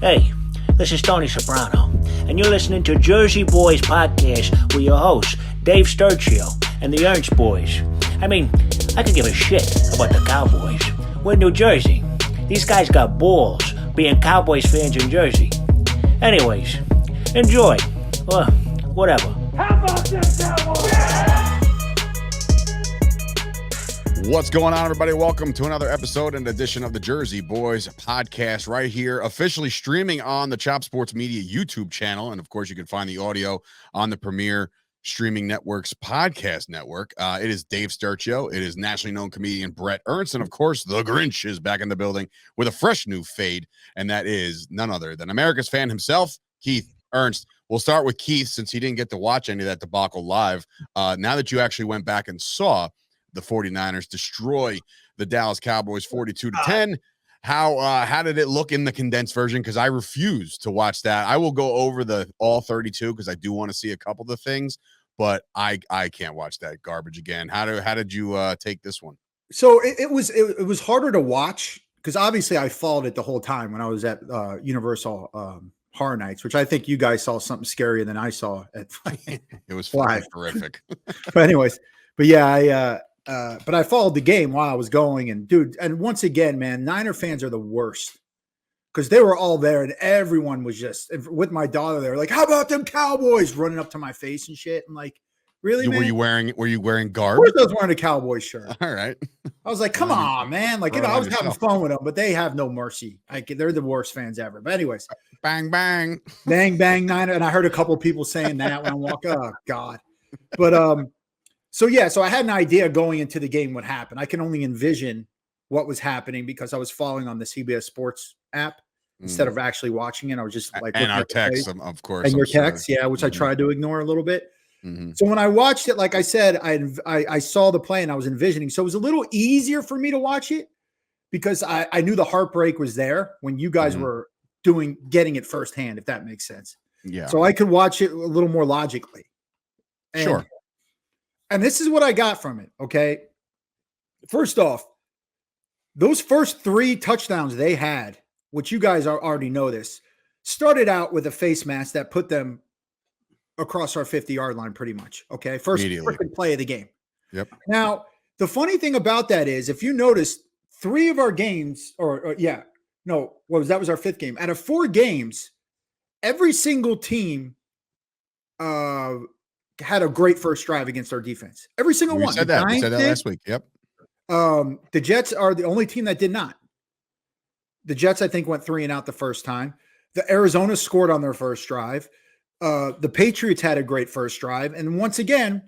Hey, this is Tony Soprano, and you're listening to Jersey Boyz Podcast with your hosts, Dave Sturchio and the Ernst boys. I mean, I could give a shit about the Cowboys. We're in New Jersey. These guys got balls being Cowboys fans in Jersey. Anyways, enjoy. Or whatever. How about this, Cowboys? What's going on, everybody? Welcome to another episode and edition of the Jersey Boyz Podcast right here, officially streaming on the Chop Sports Media YouTube channel. And of course, you can find the audio on the Premier Streaming Network's podcast network. It is Dave Sturchio. It is nationally known comedian Bret Ernst. And of course, the Grinch is back in the building with a fresh new fade. And that is none other than America's fan himself, Keith Ernst. We'll start with Keith since he didn't get to watch any of that debacle live. Now that you actually went back and saw the 49ers destroy the Dallas Cowboys 42-10. How did it look in the condensed version? Because I refuse to watch that. I will go over the all 32 because I do want to see a couple of the things, but I can't watch that garbage again. How did you take this one? So it was harder to watch because obviously I followed it the whole time when I was at Universal Horror Nights, which I think you guys saw something scarier than I saw at. It was horrific. But anyways, but yeah, but I followed the game while I was going, and dude, and once again, man, Niner fans are the worst because they were all there and everyone was just with my daughter. They were like, "How about them Cowboys?" running up to my face and shit. I'm like, "Really, man?" Were you wearing garb? Of course, I was wearing a Cowboys shirt. All right. I was like, "Come on, man!" Like, I was having fun with them, but they have no mercy. Like, they're the worst fans ever. But anyways, bang bang, bang bang Niner, and I heard a couple of people saying that when I walk. Oh God, but So I had an idea going into the game what happened. I can only envision what was happening because I was following on the CBS Sports app instead of actually watching it. I was just like, and our text, of course, and your text, yeah, which I tried to ignore a little bit. So when I watched it, like I said, I saw the play and I was envisioning. So it was a little easier for me to watch it because I knew the heartbreak was there when you guys were getting it firsthand, if that makes sense. Yeah. So I could watch it a little more logically. Sure. And this is what I got from it, okay? First off, those first 3 touchdowns they had, which you guys already know this, started out with a face mask that put them across our 50-yard line pretty much, okay? First freaking play of the game. Yep. Now, the funny thing about that is, if you notice, 3 of our games, that was our 5th game. Out of 4 games, every single team had a great first drive against our defense. Every single one. We said that last week. Yep. The Jets are the only team that did not. The Jets, I think, went 3 and out the first time. The Arizona scored on their first drive. The Patriots had a great first drive. And once again,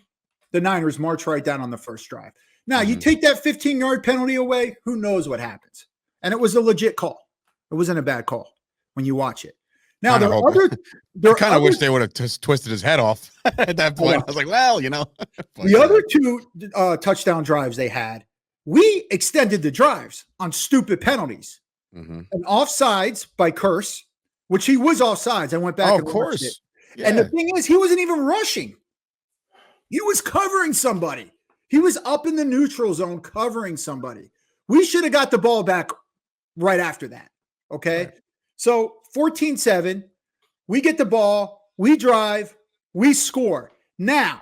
the Niners march right down on the first drive. Now, you take that 15-yard penalty away, who knows what happens? And it was a legit call. It wasn't a bad call when you watch it. Now, I kind of wish they would have twisted his head off at that point. I was like, well, The other 2 touchdown drives they had, we extended the drives on stupid penalties. And offsides by Curse, which he was offsides. I went back and watched it. Yeah. And the thing is, he wasn't even rushing. He was covering somebody. He was up in the neutral zone covering somebody. We should have got the ball back right after that. Okay? Right. So 14-7, we get the ball, we drive, we score. Now,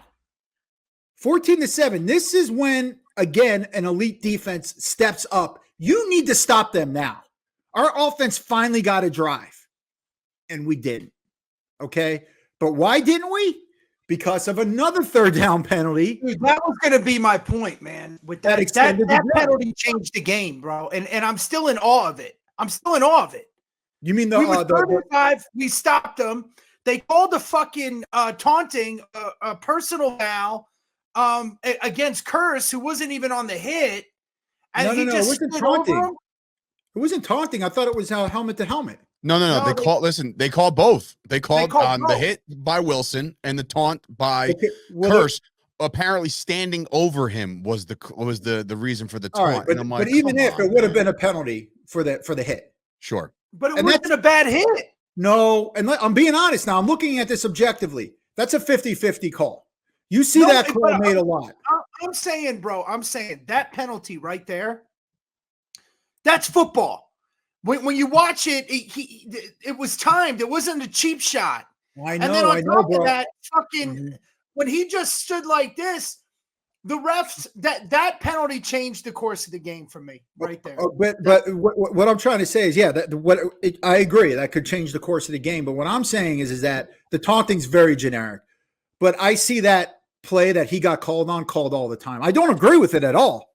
14-7, this is when, again, an elite defense steps up. You need to stop them now. Our offense finally got a drive, and we didn't. Okay? But why didn't we? Because of another 3rd down penalty. Dude, that was going to be my point, man. With that penalty changed the game, bro. And I'm still in awe of it. You mean we were 35? We stopped them. They called the fucking taunting personal foul against Curse, who wasn't even on the hit, and no, it wasn't taunting. It wasn't taunting. I thought it was helmet to helmet. No. They called both. They called the hit by Wilson and the taunt by Curse. Apparently, standing over him was the reason for the taunt. Right, but even if it would have been a penalty for the hit, sure. But it wasn't a bad hit. No, and I'm being honest now. I'm looking at this objectively. That's a 50-50 call. You see that call made a lot. I'm saying that penalty right there, that's football. When you watch it, it was timed. It wasn't a cheap shot. I know. And then on top of that, Mhm. when he just stood like this, the refs that penalty changed the course of the game for me right there. But what I'm trying to say is, yeah, I agree that could change the course of the game. But what I'm saying is that the taunting's very generic. But I see that play that he got called all the time. I don't agree with it at all,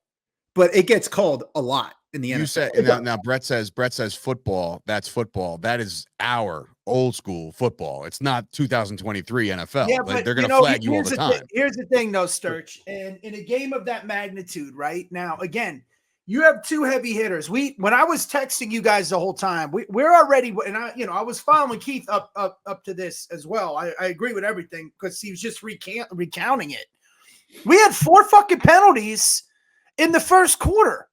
but it gets called a lot in the NFL. You said now Bret says football. That's football. That is our old school football. It's not 2023 NFL. Yeah, Like, but they're going to flag you all the time. Here's the thing, though, Sturch. And in a game of that magnitude, right now, again, you have two heavy hitters. When I was texting you guys the whole time, we're already, and I was following Keith up to this as well. I agree with everything because he was just recounting it. We had 4 fucking penalties in the first quarter.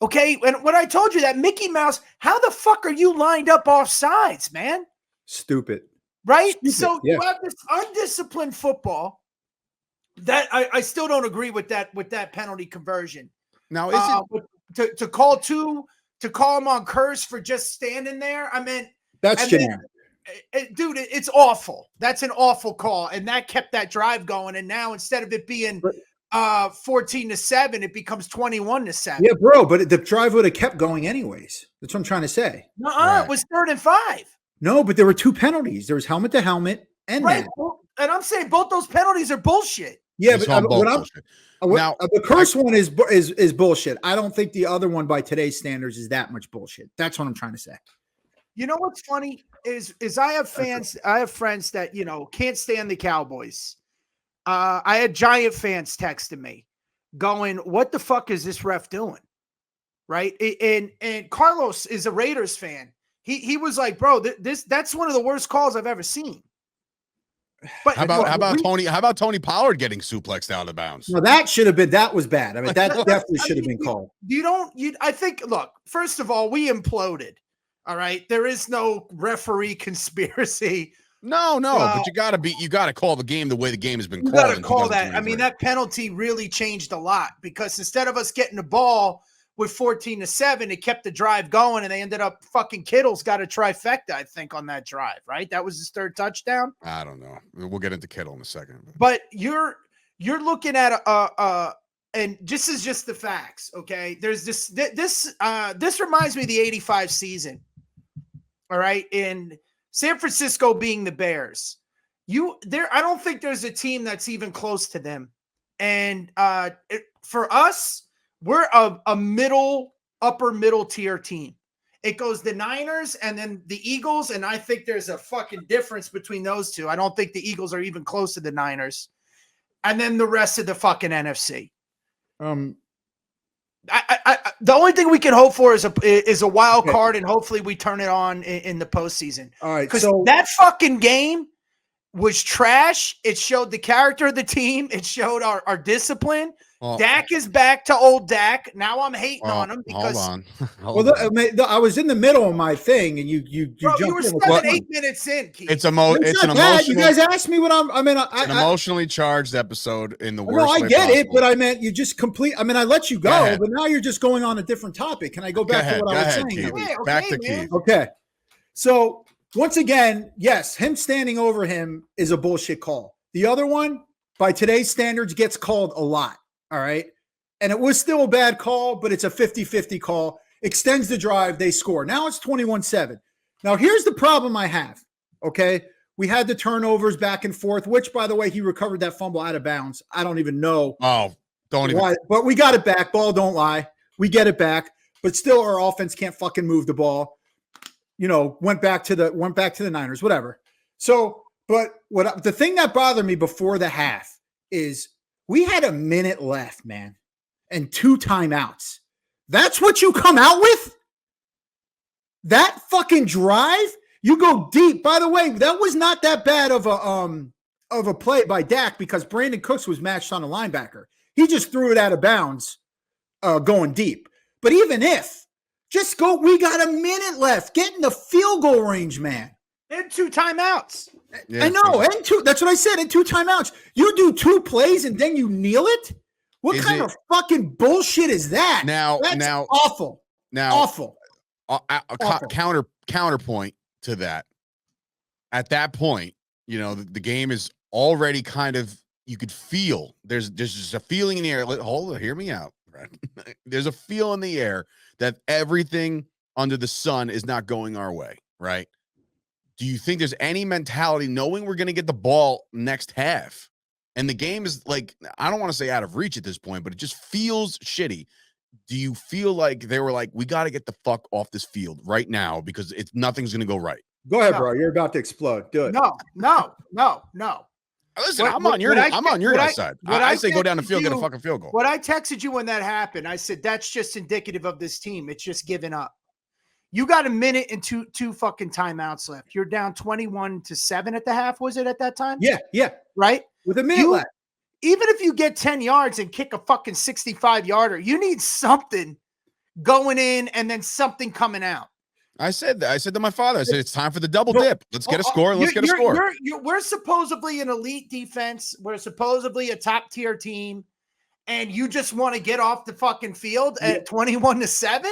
Okay, and when I told you that Mickey Mouse, how the fuck are you lined up off sides, man? Stupid. Right? Stupid, So yeah. you have this undisciplined football that I still don't agree with that penalty conversion. Now, is it to call him on curse for just standing there? I mean, That's generic. Dude, it's awful. That's an awful call, and that kept that drive going. And now instead of it being 14-7, it becomes 21-7. Yeah, bro, but the drive would have kept going anyways. That's what I'm trying to say. No, Right. It was 3rd and 5. No, but there were 2 penalties. There was helmet to helmet and Right. that. And I'm saying both those penalties are bullshit. Yeah, It's but on both what I'm bullshit. now, the curse one is bullshit. I don't think the other one by today's standards is that much bullshit. That's what I'm trying to say. You know what's funny is I have friends that, can't stand the Cowboys. I had Giant fans texting me going, what the fuck is this ref doing? Right. And Carlos is a Raiders fan. He was like, bro, that's one of the worst calls I've ever seen. But how about Tony Pollard getting suplexed out of bounds? No, that was bad. I mean, that definitely should have been called. I think, look, first of all, we imploded. All right. There is no referee conspiracy. No, but you gotta call the game the way the game has been called. You gotta call that. I mean, that penalty really changed a lot because instead of us getting the ball with 14-7, it kept the drive going, and they ended up fucking Kittle's got a trifecta, I think, on that drive, right? That was his 3rd touchdown. I don't know. We'll get into Kittle in a second. But you're looking at and this is just the facts, okay? There's this reminds me of the 85 season. All right, in San Francisco being the Bears. I don't think there's a team that's even close to them. And for us, we're a upper middle tier team. It goes the Niners and then the Eagles, and I think there's a fucking difference between those two. I don't think the Eagles are even close to the Niners. And then the rest of the fucking NFC. The only thing we can hope for is a wild card, and hopefully we turn it on in the postseason. All right, because that fucking game was trash. It showed the character of the team. It showed our discipline. Well, Dak is back to old Dak. Now I'm hating on him because hold on. I was in the middle of my thing, and you bro, jumped you were in. 8 minutes in, Keith. It's an emotional. You guys asked me what an emotionally charged episode in the worst. No, I get possible. it, but I meant you just complete. I mean, I let you go, but now you're just going on a different topic. Can I go back to what I was saying? Keith. Yeah, okay, back to man. Keith. Okay, so once again, yes, him standing over him is a bullshit call. The other one, by today's standards, gets called a lot. All right. And it was still a bad call, but it's a 50-50 call. Extends the drive, they score. Now it's 21-7. Now here's the problem I have, okay? We had the turnovers back and forth, which, by the way, he recovered that fumble out of bounds. I don't even know. Oh, don't even. Why, but we got it back. Ball don't lie. We get it back. But still, our offense can't fucking move the ball. Went back to the Niners, whatever. So, but the thing that bothered me before the half is we had a minute left, man. And 2 timeouts. That's what you come out with? That fucking drive? You go deep. By the way, that was not that bad of a play by Dak because Brandon Cooks was matched on a linebacker. He just threw it out of bounds going deep. But even if, just go, we got a minute left. Get in the field goal range, man. And 2 timeouts. Yeah, I know. And 2, that's what I said, and 2 timeouts. You do 2 plays and then you kneel it? What kind of fucking bullshit is that? That's awful. Now, awful. counterpoint to that. At that point, the game is already kind of, you could feel there's just a feeling in the air. Hold on, hear me out. Right? There's a feel in the air that everything under the sun is not going our way, right? Do you think there's any mentality knowing we're going to get the ball next half and the game is like, I don't want to say out of reach at this point, but it just feels shitty. Do you feel like they were like, we got to get the fuck off this field right now because nothing's going to go right? Go ahead, bro. You're about to explode. Do it. No. Listen, I'm on your guys' side. I say go down the field, get a fucking field goal. What I texted you when that happened, I said, that's just indicative of this team. It's just giving up. You got a minute and two fucking timeouts left. You're down 21-7 at the half. Was it at that time? Yeah. Right? With a minute left. Even if you get 10 yards and kick a fucking 65-yarder, you need something going in and then something coming out. I said to my father, I said, it's time for the double dip. Let's get a score. Let's get a score. We're supposedly an elite defense. We're supposedly a top tier team. And you just want to get off the fucking field at 21-7?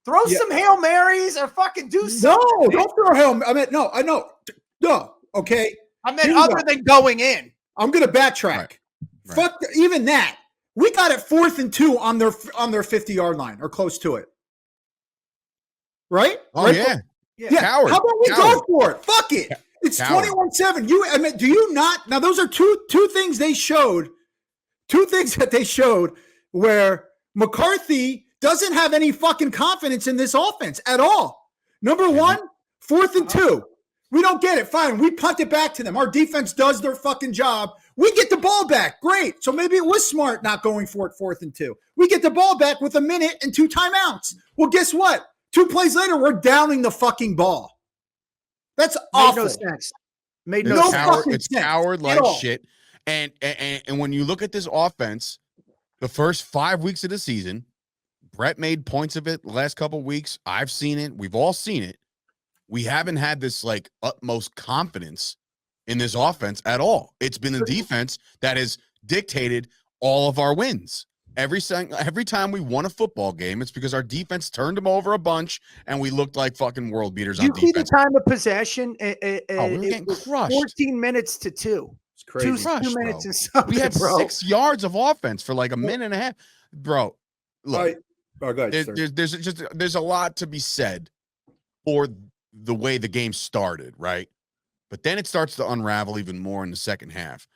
Throw some Hail Marys or fucking do something. No, don't throw Hail. I know. No, okay. I meant other than going in. I'm going to backtrack. Right. Fuck even that. We got it 4th and 2 on their 50-yard line or close to it. Right? Oh, right? Yeah. Coward. How about we go for it? Fuck it. It's 21-7. Do you not? Now, those are two things they showed. Two things that they showed where McCarthy doesn't have any fucking confidence in this offense at all. Number one, 4th and 2. We don't get it. Fine. We punt it back to them. Our defense does their fucking job. We get the ball back. Great. So maybe it was smart not going for it 4th and 2. We get the ball back with a minute and 2 timeouts. Well, guess what? 2 plays later, we're downing the fucking ball. That's awful. Made no sense. Made no sense. It's coward-like shit. And when you look at this offense, the first 5 weeks of the season, Bret made points of it the last couple of weeks. I've seen it. We've all seen it. We haven't had this like utmost confidence in this offense at all. It's been the defense that has dictated all of our wins. Every time we won a football game, it's because our defense turned them over a bunch and we looked like fucking world beaters on defense. You see the time of possession? We were getting crushed. 14 minutes to 2. It's crazy. 2 minutes and something. We had 6 yards of offense for like a minute and a half. Bro, look, there's a lot to be said for the way the game started, right? But then it starts to unravel even more in the second half.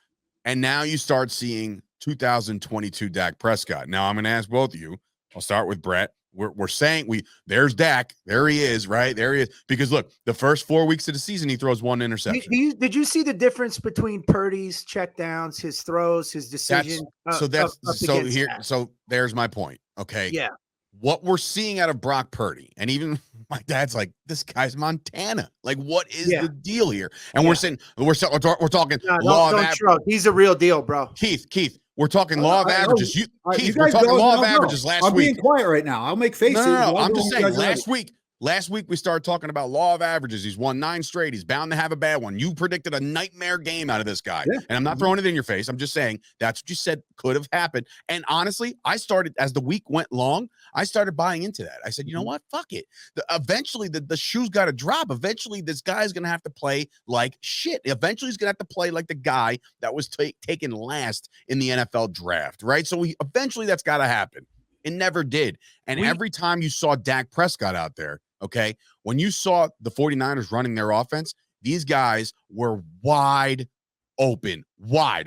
And now you start seeing 2022 Dak Prescott. Now I'm going to ask both of you. I'll start with Bret. We're saying there's Dak. There he is, right? There he is. Because look, the first 4 weeks of the season, he throws 1 interception. Did you see the difference between Purdy's checkdowns, his throws, his decision? So there's my point. Okay. Yeah. What we're seeing out of Brock Purdy, and even my dad's like, this guy's Montana. Like, what is the deal here? And we're talking law of averages. He's a real deal, bro. Keith, we're talking law of averages. We're talking law of averages last week. I'm being quiet right now. I'll make faces. No. I'm just saying, last week we started talking about law of averages. He's won 9 straight. He's bound to have a bad one. You predicted a nightmare game out of this guy. Yeah. And I'm not throwing it in your face. I'm just saying that's what you said could have happened. And honestly, I started, as the week went long, I started buying into that. I said, you know what? Fuck it. Eventually, the shoe's got to drop. Eventually, this guy's going to have to play like shit. Eventually, he's going to have to play like the guy that was taken last in the NFL draft, right? So eventually, that's got to happen. It never did. And every time you saw Dak Prescott out there, okay, when you saw the 49ers running their offense, these guys were wide open,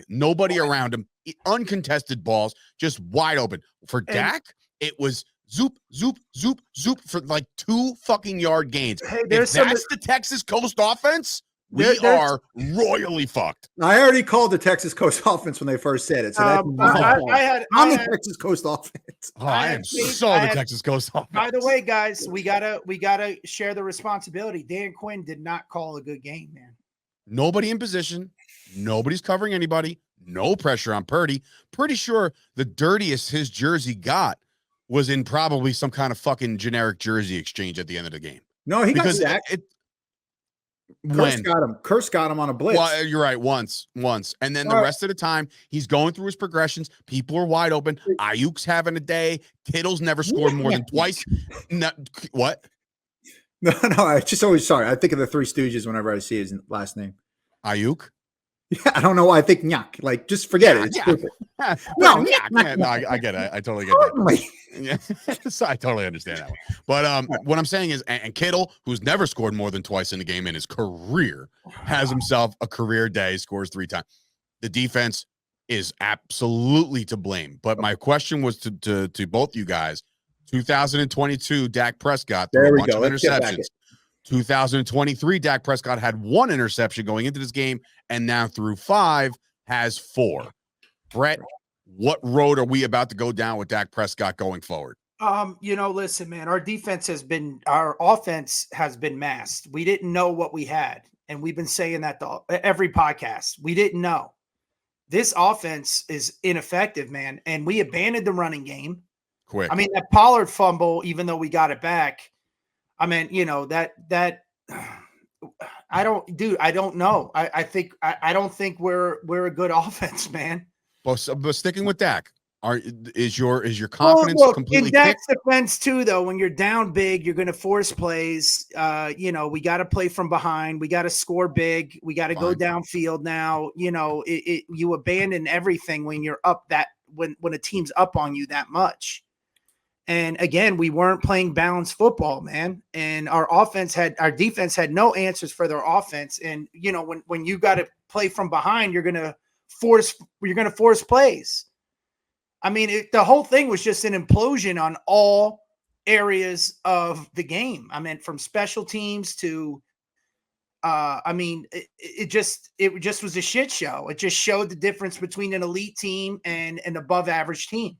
nobody around him, uncontested balls, just wide open. For Dak, it was zoop, zoop, zoop, zoop for like 2 fucking yard gains. Hey, if that's the Texas Coast offense, we are royally fucked. I already called the Texas Coast offense when they first said it. So I'm the Texas Coast offense. I am the Texas Coast offense. By the way, guys, we gotta share the responsibility. Dan Quinn did not call a good game, man. Nobody in position. Nobody's covering anybody. No pressure on Purdy. Pretty sure the dirtiest his jersey got was in probably some kind of fucking generic jersey exchange at the end of the game. No, he got sacked. Curse got him on a blitz. Well, you're right. Once. And then the rest of the time, he's going through his progressions. People are wide open. Ayuk's having a day. Kittle's never scored more than twice. No, what? No, I just always sorry. I think of the Three Stooges whenever I see his last name. Ayuk? Yeah, I don't know why I think Nyak. Like, just forget it. It's stupid. No, I get it. I totally get that. Yeah, I totally understand that one. But what I'm saying is, and Kittle, who's never scored more than twice in the game in his career, has himself a career day, scores 3 times. The defense is absolutely to blame. But my question was to both you guys. 2022, Dak Prescott threw a bunch of interceptions. 2023, Dak Prescott had 1 interception going into this game, and now through 5 has 4. Bret, what road are we about to go down with Dak Prescott going forward? Listen, man, our offense has been masked. We didn't know what we had, and we've been saying that every podcast. We didn't know. This offense is ineffective, man, and we abandoned the running game. Quick. I mean, that Pollard fumble, even though we got it back, I mean, I don't know. I don't think we're a good offense, man. Well, but sticking with Dak, is your confidence completely in Dak's defense too, though? When you're down big, you're going to force plays. We got to play from behind. We got to score big. We got to go downfield now. You abandon everything when you're up when a team's up on you that much. And again, we weren't playing balanced football, man. And our defense had no answers for their offense. And when you got to play from behind, you're going to force plays. I mean, the whole thing was just an implosion on all areas of the game. I mean, from special teams to, it just was a shit show. It just showed the difference between an elite team and an above average team.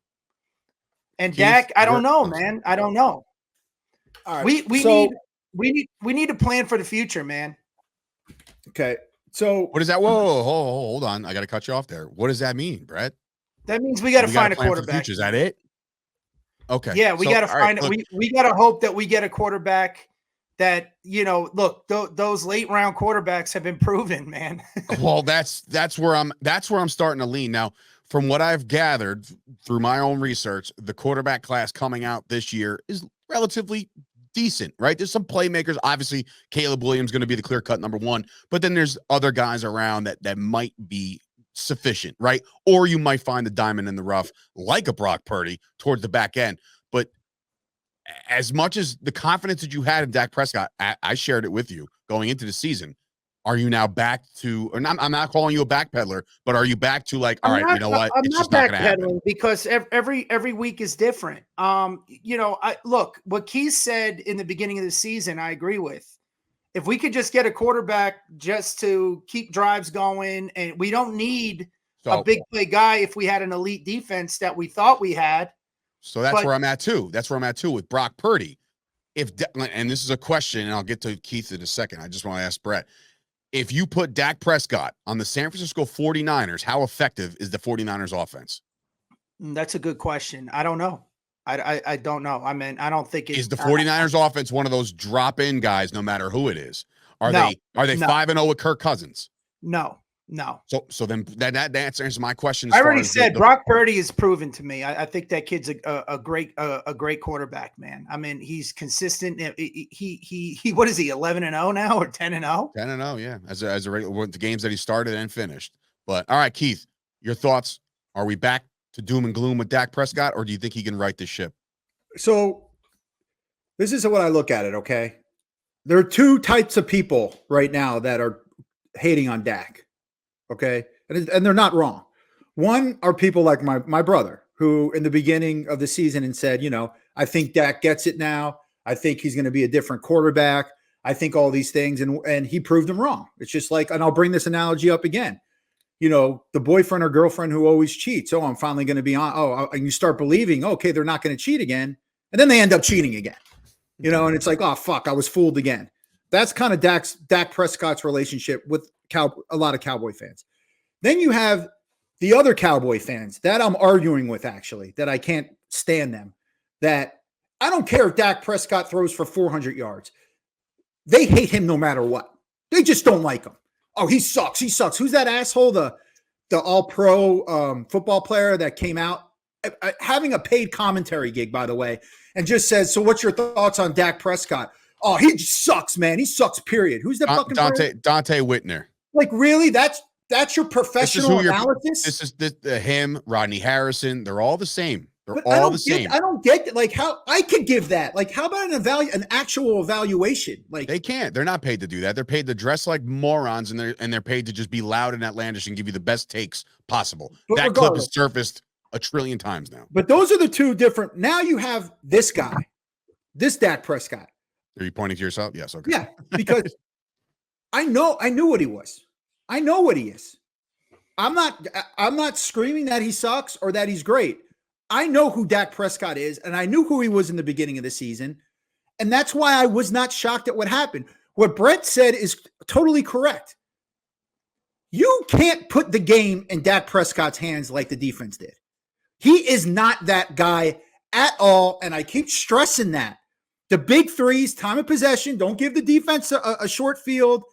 And Keith, Dak, I don't know, man. I don't know. All right. We need a plan for the future, man. Okay. So what is that? Whoa, hold on. I got to cut you off there. What does that mean, Bret? That means we got to find a quarterback. Is that it? Okay. Yeah, we got to find it. We got to hope that we get a quarterback that, look, those late round quarterbacks have been proven, man. Well, that's where I'm starting to lean now. From what I've gathered through my own research, the quarterback class coming out this year is relatively decent, right? There's some playmakers. Obviously, Caleb Williams going to be the clear-cut number 1, but then there's other guys around that might be sufficient, right? Or you might find the diamond in the rough, like a Brock Purdy, towards the back end. But as much as the confidence that you had in Dak Prescott, I shared it with you going into the season. Are you now back to, or I'm not calling you a backpedaler, but are you back to like, all right, you know what? I'm not backpedaling because every week is different. Look, what Keith said in the beginning of the season, I agree with. If we could just get a quarterback just to keep drives going, and we don't need a big play guy if we had an elite defense that we thought we had. So that's where I'm at too. That's where I'm at too with Brock Purdy. And this is a question, and I'll get to Keith in a second. I just want to ask Bret. If you put Dak Prescott on the San Francisco 49ers, how effective is the 49ers offense? That's a good question. I don't know. I don't know. I mean, I don't think is the 49ers offense one of those drop-in guys, no matter who it is. Are they 5-0 with Kirk Cousins? No. So then that answers my question. I already said Brock Purdy is proven to me. I think that kid's a great quarterback, man. I mean, he's consistent. He what is he, 11-0 now or 10-0? 10-0, yeah. As a regular, the games that he started and finished. But all right, Keith, your thoughts? Are we back to doom and gloom with Dak Prescott, or do you think he can right this ship? So this is what I look at it. Okay, there are 2 types of people right now that are hating on Dak. Okay. And they're not wrong. One are people like my brother, who in the beginning of the season and said, I think Dak gets it now. I think he's going to be a different quarterback. I think all these things. And he proved them wrong. It's just like, and I'll bring this analogy up again. The boyfriend or girlfriend who always cheats. Oh, I'm finally going to be on. Oh, and you start believing, okay, they're not going to cheat again. And then they end up cheating again, and it's like, oh, fuck, I was fooled again. That's kind of Dak Prescott's relationship with a lot of Cowboy fans. Then you have the other Cowboy fans that I'm arguing with, actually, that I can't stand them, that I don't care if Dak Prescott throws for 400 yards. They hate him no matter what. They just don't like him. Oh, he sucks. Who's that asshole? The all-pro football player that came out having a paid commentary gig, by the way, and just says, so what's your thoughts on Dak Prescott? oh, he just sucks, man. He sucks, period. Who's that fucking player? Dante Whitner. Like, really? That's your professional analysis? This is him, Rodney Harrison. They're all the same. They're But all the same. I don't get like how I could give that. Like, how about an actual evaluation? Like, they can't. They're not paid to do that. They're paid to dress like morons, and they're paid to just be loud and outlandish and give you the best takes possible. But that clip has surfaced a trillion times now. But those are the two different. Now you have this guy, this Dak Prescott. Are you pointing to yourself? Yes. Okay. Yeah, because I knew what he was. I know what he is. I'm not screaming that he sucks or that he's great. I know who Dak Prescott is, and I knew who he was in the beginning of the season. And that's why I was not shocked at what happened. What Bret said is totally correct. You can't put the game in Dak Prescott's hands like the defense did. He is not that guy at all, and I keep stressing that. The big threes, time of possession, don't give the defense a short field,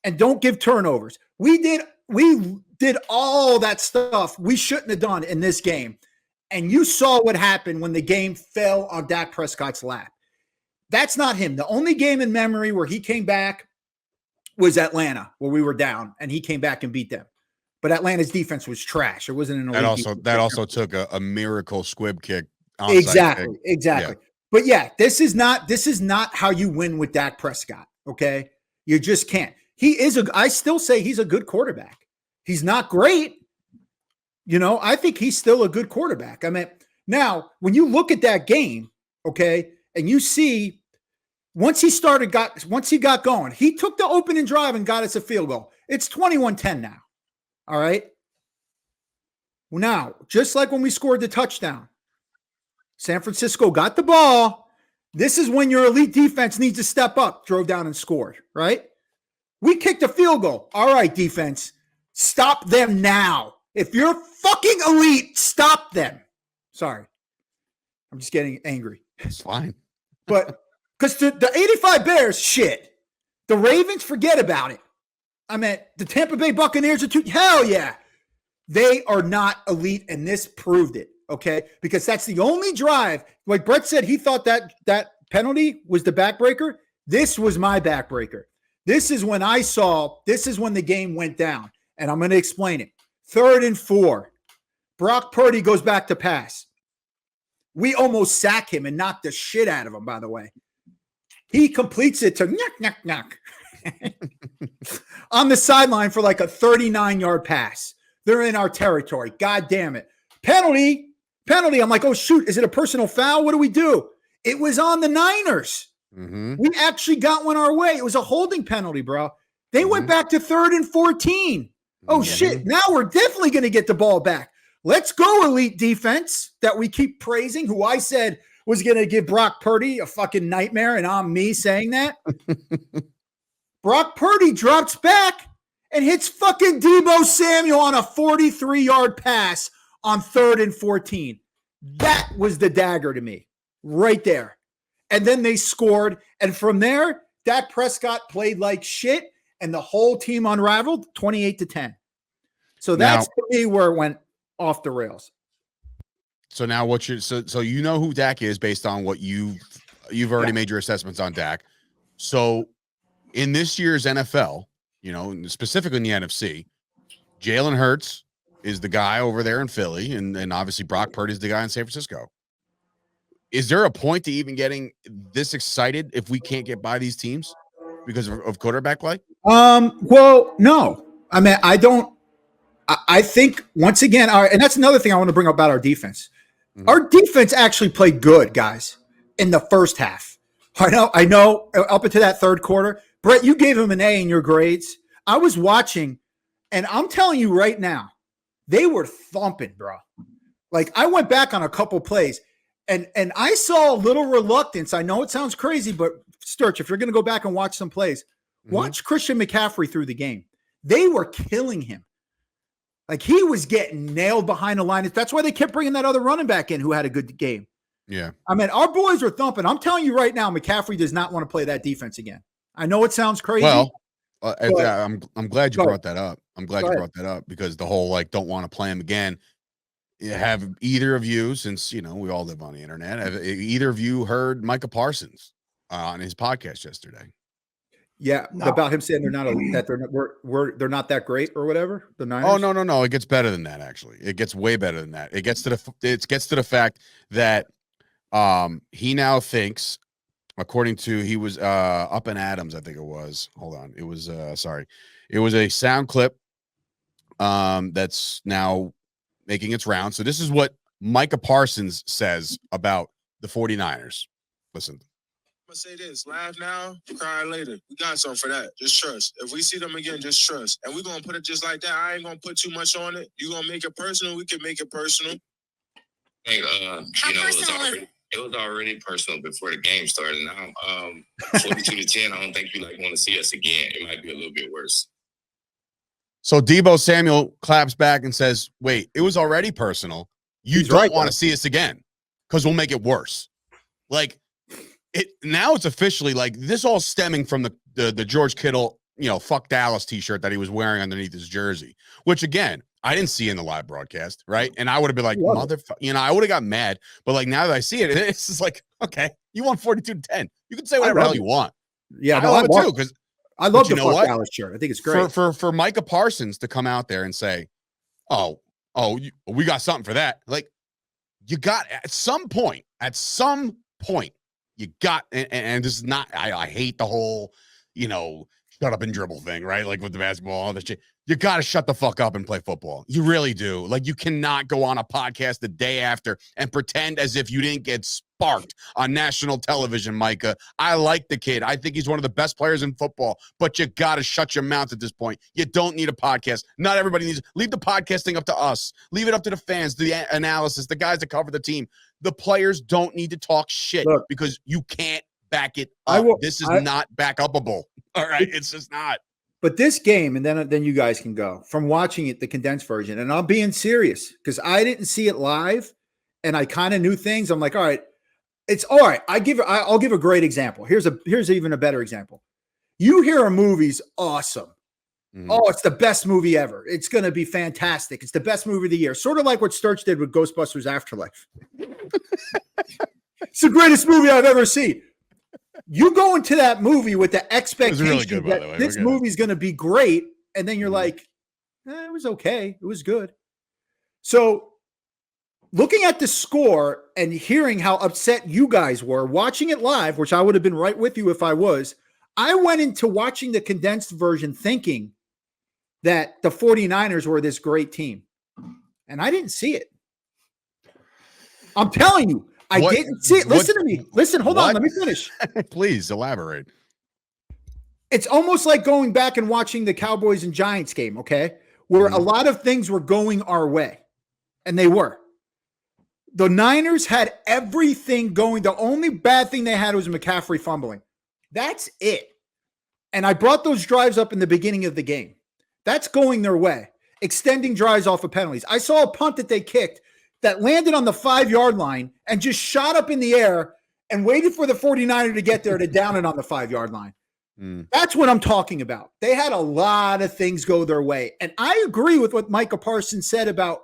and don't give turnovers. We did all that stuff we shouldn't have done in this game. And you saw what happened when the game fell on Dak Prescott's lap. That's not him. The only game in memory where he came back was Atlanta, where we were down, and he came back and beat them. But Atlanta's defense was trash. It wasn't an elite that also took a miracle squib kick. Exactly. Yeah. But yeah, this is not how you win with Dak Prescott. Okay, you just can't. I still say he's a good quarterback. He's not great. I think he's still a good quarterback. I mean, now when you look at that game, okay, and you see once he got going, he took the opening drive and got us a field goal. It's 21-10 now. All right. Now, just like when we scored the touchdown, San Francisco got the ball. This is when your elite defense needs to step up, drove down and scored, right? We kicked a field goal. All right, defense, stop them now. If you're fucking elite, stop them. Sorry. I'm just getting angry. It's fine. But because the 85 Bears, shit. The Ravens, forget about it. I mean, the Tampa Bay Buccaneers are hell yeah. They are not elite, and this proved it, okay? Because that's the only drive. Like Bret said, he thought that penalty was the backbreaker. This was my backbreaker. This is when the game went down, and I'm going to explain it. 3rd and 4. Brock Purdy goes back to pass. We almost sack him and knock the shit out of him, by the way. He completes it to knock. On the sideline for like a 39-yard pass. They're in our territory. God damn it. Penalty. I'm like, oh, shoot. Is it a personal foul? What do we do? It was on the Niners. Mm-hmm. We actually got one our way. It was a holding penalty, bro. They went back to 3rd and 14. Oh, shit. Now we're definitely going to get the ball back. Let's go, elite defense that we keep praising, who I said was going to give Brock Purdy a fucking nightmare, and I'm me saying that. Brock Purdy drops back and hits fucking Deebo Samuel on a 43-yard pass on 3rd and 14. That was the dagger to me right there. And then they scored. And from there, Dak Prescott played like shit, and the whole team unraveled 28-10. So that's to me where it went off the rails. So now so you know who Dak is based on what you've already made your assessments on Dak. So in this year's NFL, specifically in the NFC, Jalen Hurts is the guy over there in Philly, and obviously Brock Purdy is the guy in San Francisco. Is there a point to even getting this excited if we can't get by these teams because of quarterback play? Well, no. I mean, I don't. I think once again, and that's another thing I want to bring up about our defense. Mm-hmm. Our defense actually played good, guys, in the first half. I know. Up into that third quarter, Bret, you gave him an A in your grades. I was watching, and I'm telling you right now, they were thumping, bro. Like I went back on a couple plays, and I saw a little reluctance. I know it sounds crazy, but Sturch, if you're going to go back and watch some plays, watch Christian McCaffrey through the game. They were killing him. Like he was getting nailed behind the line. That's why they kept bringing that other running back in who had a good game. Yeah. I mean, our boys were thumping. I'm telling you right now, McCaffrey does not want to play that defense again. I know it sounds crazy. Well, I'm glad you brought that up. I'm glad you brought that up because the whole don't want to play him again. Have either of you, since we all live on the internet, have either of you heard Micah Parsons on his podcast yesterday. Yeah, about him saying they're not that great or whatever. The Niners. Oh no! It gets better than that. Actually, it gets way better than that. It gets to the fact that he now thinks, according to he was up in Adams, I think it was. Hold on, it was it was a sound clip that's now making its round. So this is what Micah Parsons says about the 49ers. Listen. I'm gonna say this: laugh now, cry later. We got something for that. Just trust. If we see them again, just trust. And we're gonna put it just like that. I ain't gonna put too much on it. You gonna make it personal? We can make it personal. Hey, it was already personal before the game started. Now, 42-10. I don't think you want to see us again. It might be a little bit worse. So Deebo Samuel claps back and says, "Wait, it was already personal. You don't want to see us again because we'll make it worse." Like. Now it's officially like this all stemming from the George Kittle, fuck Dallas t-shirt that he was wearing underneath his jersey, which again, I didn't see in the live broadcast. Right. And I would have been like, motherfucker, I would have got mad. But like now that I see it, it's just like, okay, you want 42-10. You can say whatever the hell you want. Yeah, I love it too. Because I love the fuck Dallas shirt. I think it's great. For Micah Parsons to come out there and say, we got something for that. Like you got at some point, you got, and this is not, I hate the whole, shut up and dribble thing, right? Like with the basketball, all this shit. You got to shut the fuck up and play football. You really do. Like you cannot go on a podcast the day after and pretend as if you didn't get sparked on national television, Micah. I like the kid. I think he's one of the best players in football, but you got to shut your mouth at this point. You don't need a podcast. Not everybody needs, leave the podcasting up to us. Leave it up to the fans, the analysis, the guys that cover the team. The players don't need to talk shit because you can't back it up. This is not back upable. All right. It's just not. But this game, and then you guys can go from watching it, the condensed version, and I'm being serious because I didn't see it live and I kind of knew things. I'm like, all right, it's all right. I'll give a great example. Here's even a better example. You hear a movie's awesome. Oh, it's the best movie ever. It's going to be fantastic. It's the best movie of the year. Sort of like what Sturch did with Ghostbusters Afterlife. It's the greatest movie I've ever seen. You go into that movie with the expectation really good, that this movie's going to be great, and then you're like, it was okay. It was good. So looking at the score and hearing how upset you guys were, watching it live, which I would have been right with you if I was, I went into watching the condensed version thinking that the 49ers were this great team, and I didn't see it. I'm telling you. I didn't see it. Listen to me. Listen, hold on. Let me finish. Please elaborate. It's almost like going back and watching the Cowboys and Giants game, okay? Where a lot of things were going our way, and they were. The Niners had everything going. The only bad thing they had was McCaffrey fumbling. That's it. And I brought those drives up in the beginning of the game. That's going their way. Extending drives off of penalties. I saw a punt that they kicked that landed on the 5-yard line and just shot up in the air and waited for the 49er to get there to down it on the 5-yard line. That's what I'm talking about. They had a lot of things go their way. And I agree with what Micah Parsons said about,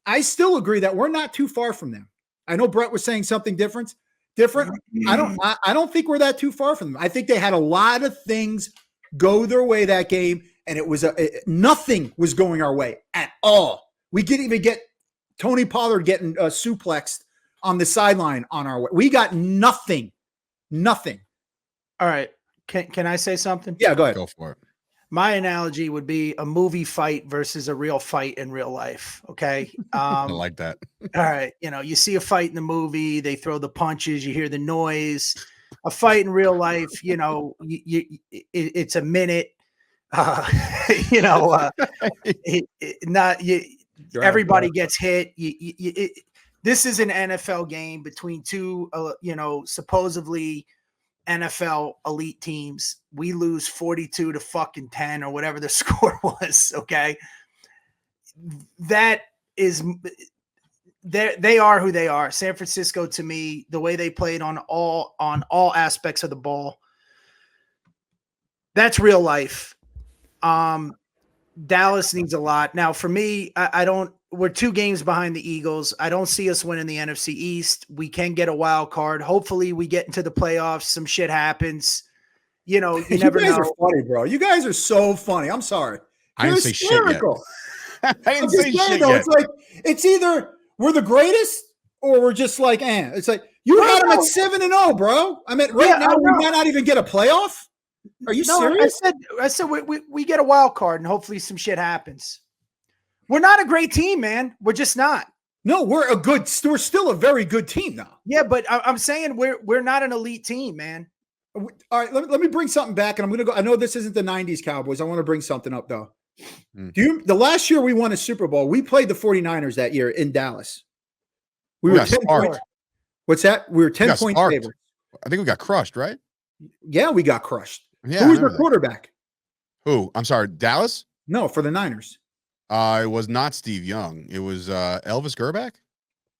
I still agree that we're not too far from them. I know Bret was saying something different. I don't think we're that too far from them. I think they had a lot of things go their way that game, and it was nothing was going our way at all. We didn't even get Tony Pollard getting suplexed on the sideline on our way. We got nothing. Nothing. All right. Can I say something? Yeah, go ahead. Go for it. My analogy would be a movie fight versus a real fight in real life. Okay. I like that. All right. You see a fight in the movie, they throw the punches, you hear the noise. A fight in real life, it's a minute. Everybody gets hit. This is an NFL game between two, supposedly NFL elite teams. We lose 42-10 or whatever the score was. Okay. That is, they are who they are. San Francisco, to me, the way they played on all aspects of the ball, that's real life. Dallas needs a lot. Now, for me, I don't we're 2 games behind the Eagles. I don't see us winning the NFC East. We can get a wild card. Hopefully we get into the playoffs. Some shit happens. You know, you never know. You guys are funny, bro. You guys are so funny. I'm sorry. I didn't say shit yet. I didn't say shit yet. It's like, it's either we're the greatest or we're just like, It's like, you had them at 7-0, bro. I mean, now we might not even get a playoff. Are you serious? I said we get a wild card and hopefully some shit happens. We're not a great team, man. We're just not. No, we're still a very good team now. Yeah, but I'm saying we're not an elite team, man. All right, let me bring something back, and I'm going to go. I know this isn't the 90s Cowboys. I want to bring something up, though. The last year we won a Super Bowl, we played the 49ers that year in Dallas. We were 10 points. What's that? We were 10 points favorites. I think we got crushed, right? Yeah, we got crushed. Yeah, who was their quarterback? Who? I'm sorry, Dallas? No, for the Niners. It was not Steve Young. It was Elvis Gerback.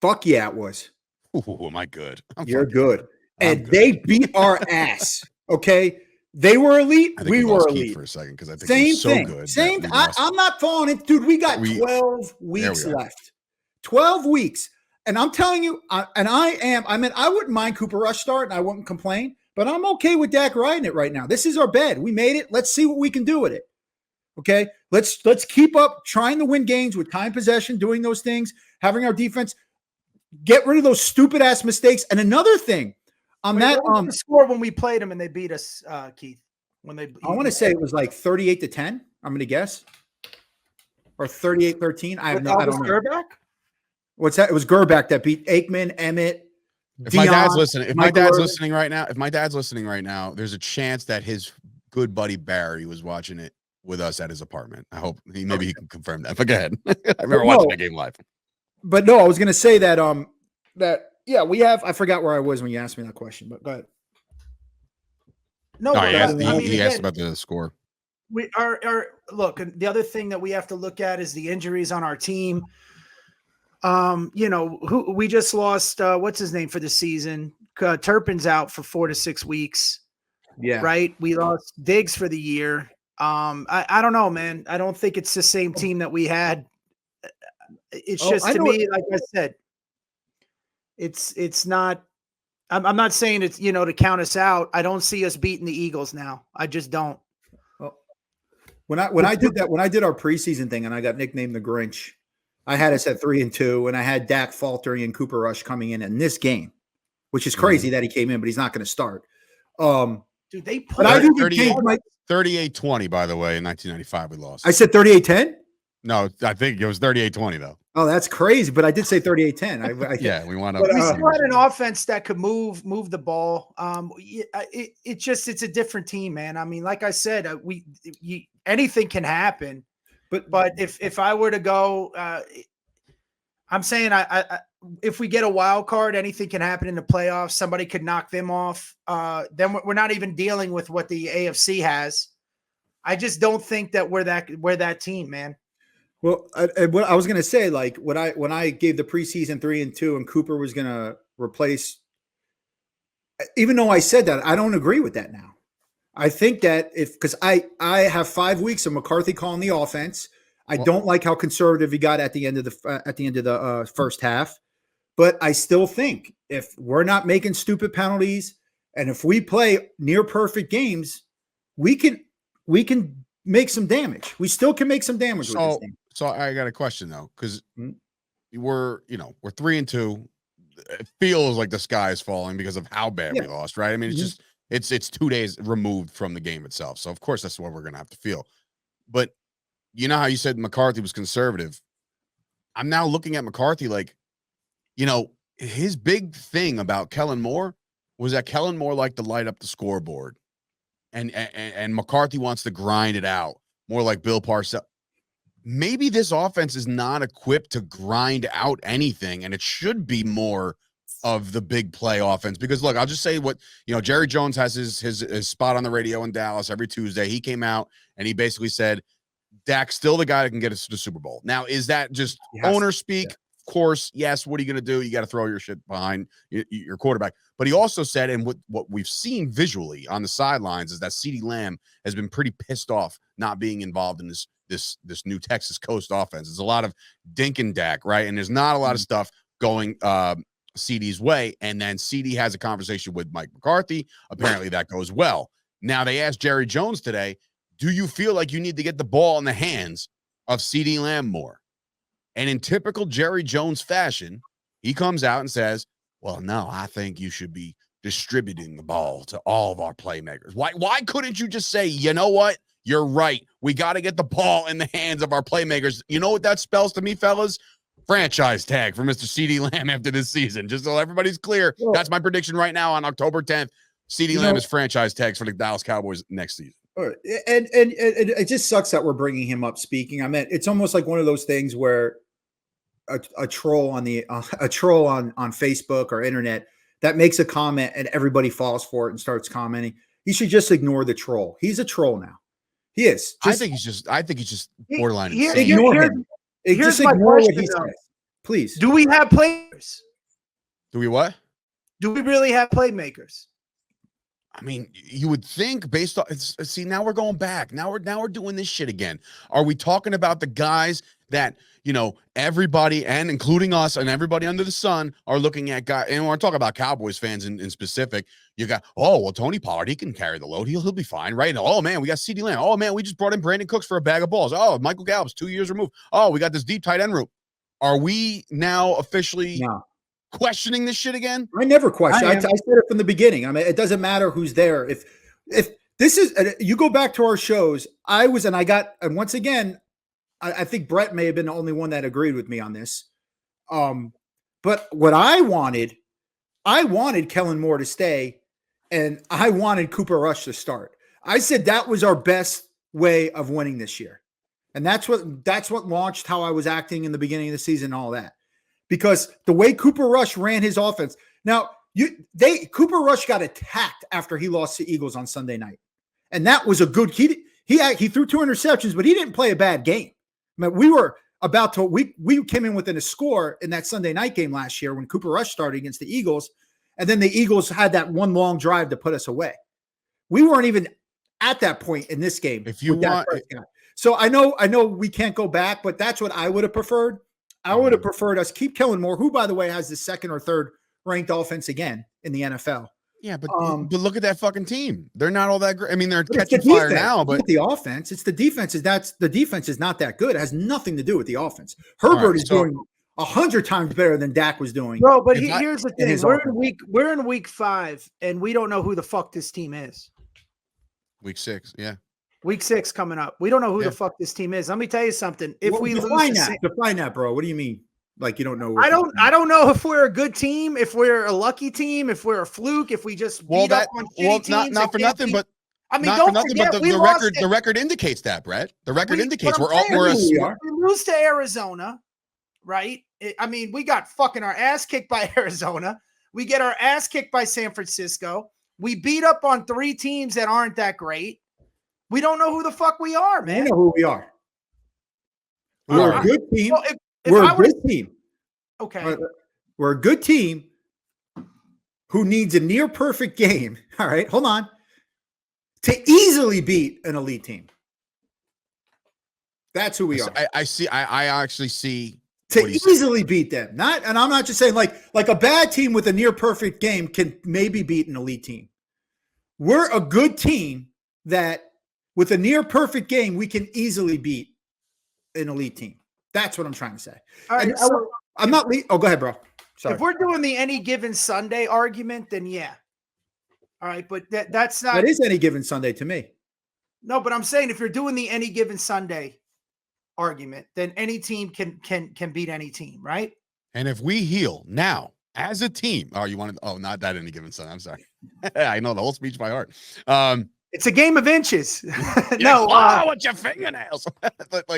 Fuck yeah, it was. Ooh, am I good? You're good. And they beat our ass. Okay, they were elite. We were elite for a second because I think same so thing. Good. Same. I'm not falling in, dude. We got 12 weeks left. 12 weeks, and I'm telling you, I wouldn't mind Cooper Rush starting. I wouldn't complain, but I'm okay with Dak riding it right now. This is our bed. We made it. Let's see what we can do with it. Okay, let's keep up trying to win games with time possession, doing those things, having our defense get rid of those stupid ass mistakes. And another thing on what was the score when we played them and they beat us, Keith. I want to say it was like 38-10. I'm going to guess, or 38-13. I don't know. Gerback? What's that? It was Gerback that beat Aikman, Emmett. If my dad's listening right now, there's a chance that his good buddy Barry was watching it with us at his apartment. I hope he can confirm that. But go ahead. I remember watching that game live. But no, I was going to say that we have. I forgot where I was when you asked me that question. But go ahead. No, he asked about the score. We are look. The other thing that we have to look at is the injuries on our team. Who we just lost. What's his name for the season? Turpin's out for 4 to 6 weeks. Yeah. Right. We lost Diggs for the year. I don't know, man. I don't think it's the same team that we had. It's just to me, like I said, it's not. I'm not saying it's to count us out. I don't see us beating the Eagles now. I just don't. Well, when I did our preseason thing and I got nicknamed the Grinch, I had us at 3-2, and I had Dak faltering and Cooper Rush coming in this game, which is crazy that he came in, but he's not going to start. Dude, they put 38-20, by the way, in 1995 we lost. I said 38-10? No, I think it was 38-20 though. Oh, that's crazy, but I did say 38-10. Yeah, we wound up. We still had an offense that could move the ball. It's a different team, man. I mean, like I said, anything can happen. But if I were to go, I'm saying if we get a wild card, anything can happen in the playoffs. Somebody could knock them off. Then we're not even dealing with what the AFC has. I just don't think that we're that team, man. Well, what I was going to say, like when I gave the preseason 3-2 and Cooper was going to replace, even though I said that, I don't agree with that now. I think that because I have 5 weeks of McCarthy calling the offense. I don't like how conservative he got at the end of the first half, but I still think if we're not making stupid penalties and if we play near perfect games, we can make some damage. We still can make some damage with this thing. So I got a question though, because we're 3-2. It feels like the sky is falling because of how bad we lost, right? I mean, it's just it's 2 days removed from the game itself. So of course that's what we're gonna have to feel. But you know how you said McCarthy was conservative. I'm now looking at McCarthy like, his big thing about Kellen Moore was that Kellen Moore liked to light up the scoreboard. And McCarthy wants to grind it out more like Bill Parcells. Maybe this offense is not equipped to grind out anything, and it should be more of the big play offense. Because look, I'll just say what Jerry Jones has his spot on the radio in Dallas every Tuesday. He came out and he basically said, Dak's still the guy that can get us to the Super Bowl. Now, is that just owner speak? Yeah. Of course, yes. What are you going to do? You got to throw your shit behind your quarterback. But he also said, and what we've seen visually on the sidelines is that CeeDee Lamb has been pretty pissed off not being involved in this this new Texas Coast offense. There's a lot of dink and Dak, right? And there's not a lot of stuff going CD's way. And then CD has a conversation with Mike McCarthy. Apparently that goes well. Now they asked Jerry Jones today, do you feel like you need to get the ball in the hands of CD Lamb more? And in typical Jerry Jones fashion, he comes out and says, well, no, I think you should be distributing the ball to all of our playmakers. Why couldn't you just say, you know what? You're right. We got to get the ball in the hands of our playmakers. You know what that spells to me, fellas? Franchise tag for Mr. CD Lamb after this season. Just so everybody's clear, that's my prediction right now on October 10th. CD Lamb is franchise tags for the Dallas Cowboys next season. And it just sucks that we're bringing him up speaking. I mean, it's almost like one of those things where a troll on Facebook or internet that makes a comment and everybody falls for it and starts commenting. You should just ignore the troll. He's a troll now. He is. I think he's just borderline. Ignore him. Just ignore what he says. Please. Do we have playmakers? Do we what? Do we really have playmakers? I mean, you would think based on see, now we're going back. Now we're doing this shit again. Are we talking about the guys that, you know, everybody and including us and everybody under the sun are looking at guys, and we're talking about Cowboys fans in specific. You got, oh, well, Tony Pollard, he can carry the load. He'll be fine, right? Oh man, we got CD Lamb. Oh man, we just brought in Brandon Cooks for a bag of balls. Oh, Michael Gallup's 2 years removed. Oh, we got this deep tight end room. Are we now officially questioning this shit again? I never question. I said it from the beginning. I mean, it doesn't matter who's there. If this is, you go back to our shows, and once again, I think Bret may have been the only one that agreed with me on this. But what I wanted Kellen Moore to stay, and I wanted Cooper Rush to start. I said that was our best way of winning this year. And that's what launched how I was acting in the beginning of the season and all that. Because the way Cooper Rush ran his offense. Now, Cooper Rush got attacked after he lost to Eagles on Sunday night. And that was a good he threw 2 interceptions, but he didn't play a bad game. I mean, we came in within a score in that Sunday night game last year when Cooper Rush started against the Eagles, and then the Eagles had that one long drive to put us away. We weren't even at that point in this game. If you want, so I know we can't go back, but that's what I would have preferred. I would have preferred us keep Kellen Moore, who, by the way, has the 2nd or 3rd ranked offense again in the NFL. Yeah, but look at that fucking team. They're not all that great. I mean, they're catching fire now, but the offense, it's the defense. The defense is not that good. It has nothing to do with the offense. Herbert is doing 100 times better than Dak was doing. Bro, but here's the thing: we're in week 5, and we don't know who the fuck this team is. Week 6, yeah. Week 6 coming up. We don't know who the fuck this team is. Let me tell you something. If we define that, bro. What do you mean? Like you don't know? I don't know if we're a good team, if we're a lucky team, if we're a fluke, if we just beat up on shitty teams. Not for nothing, but I mean, don't forget, the record indicates that, Brett. The record indicates we lose to Arizona, right? I mean, we got fucking our ass kicked by Arizona. We get our ass kicked by San Francisco. We beat up on 3 teams that aren't that great. We don't know who the fuck we are, man. We know who we are. We're a good team. Well, we're a good team. Okay. We're a good team who needs a near perfect game. All right, hold on. To easily beat an elite team. That's who we are. I actually see to easily beat them. And I'm not just saying like a bad team with a near perfect game can maybe beat an elite team. We're a good team that with a near perfect game, we can easily beat an elite team. That's what I'm trying to say. All right, I'm not. Go ahead, bro. Sorry. If we're doing the any given Sunday argument, then yeah. All right, but that's not. That is any given Sunday to me. No, but I'm saying if you're doing the any given Sunday argument, then any team can beat any team, right? And if we heal now as a team, not that any given Sunday. I'm sorry. I know the whole speech by heart. It's a game of inches. With your fingernails.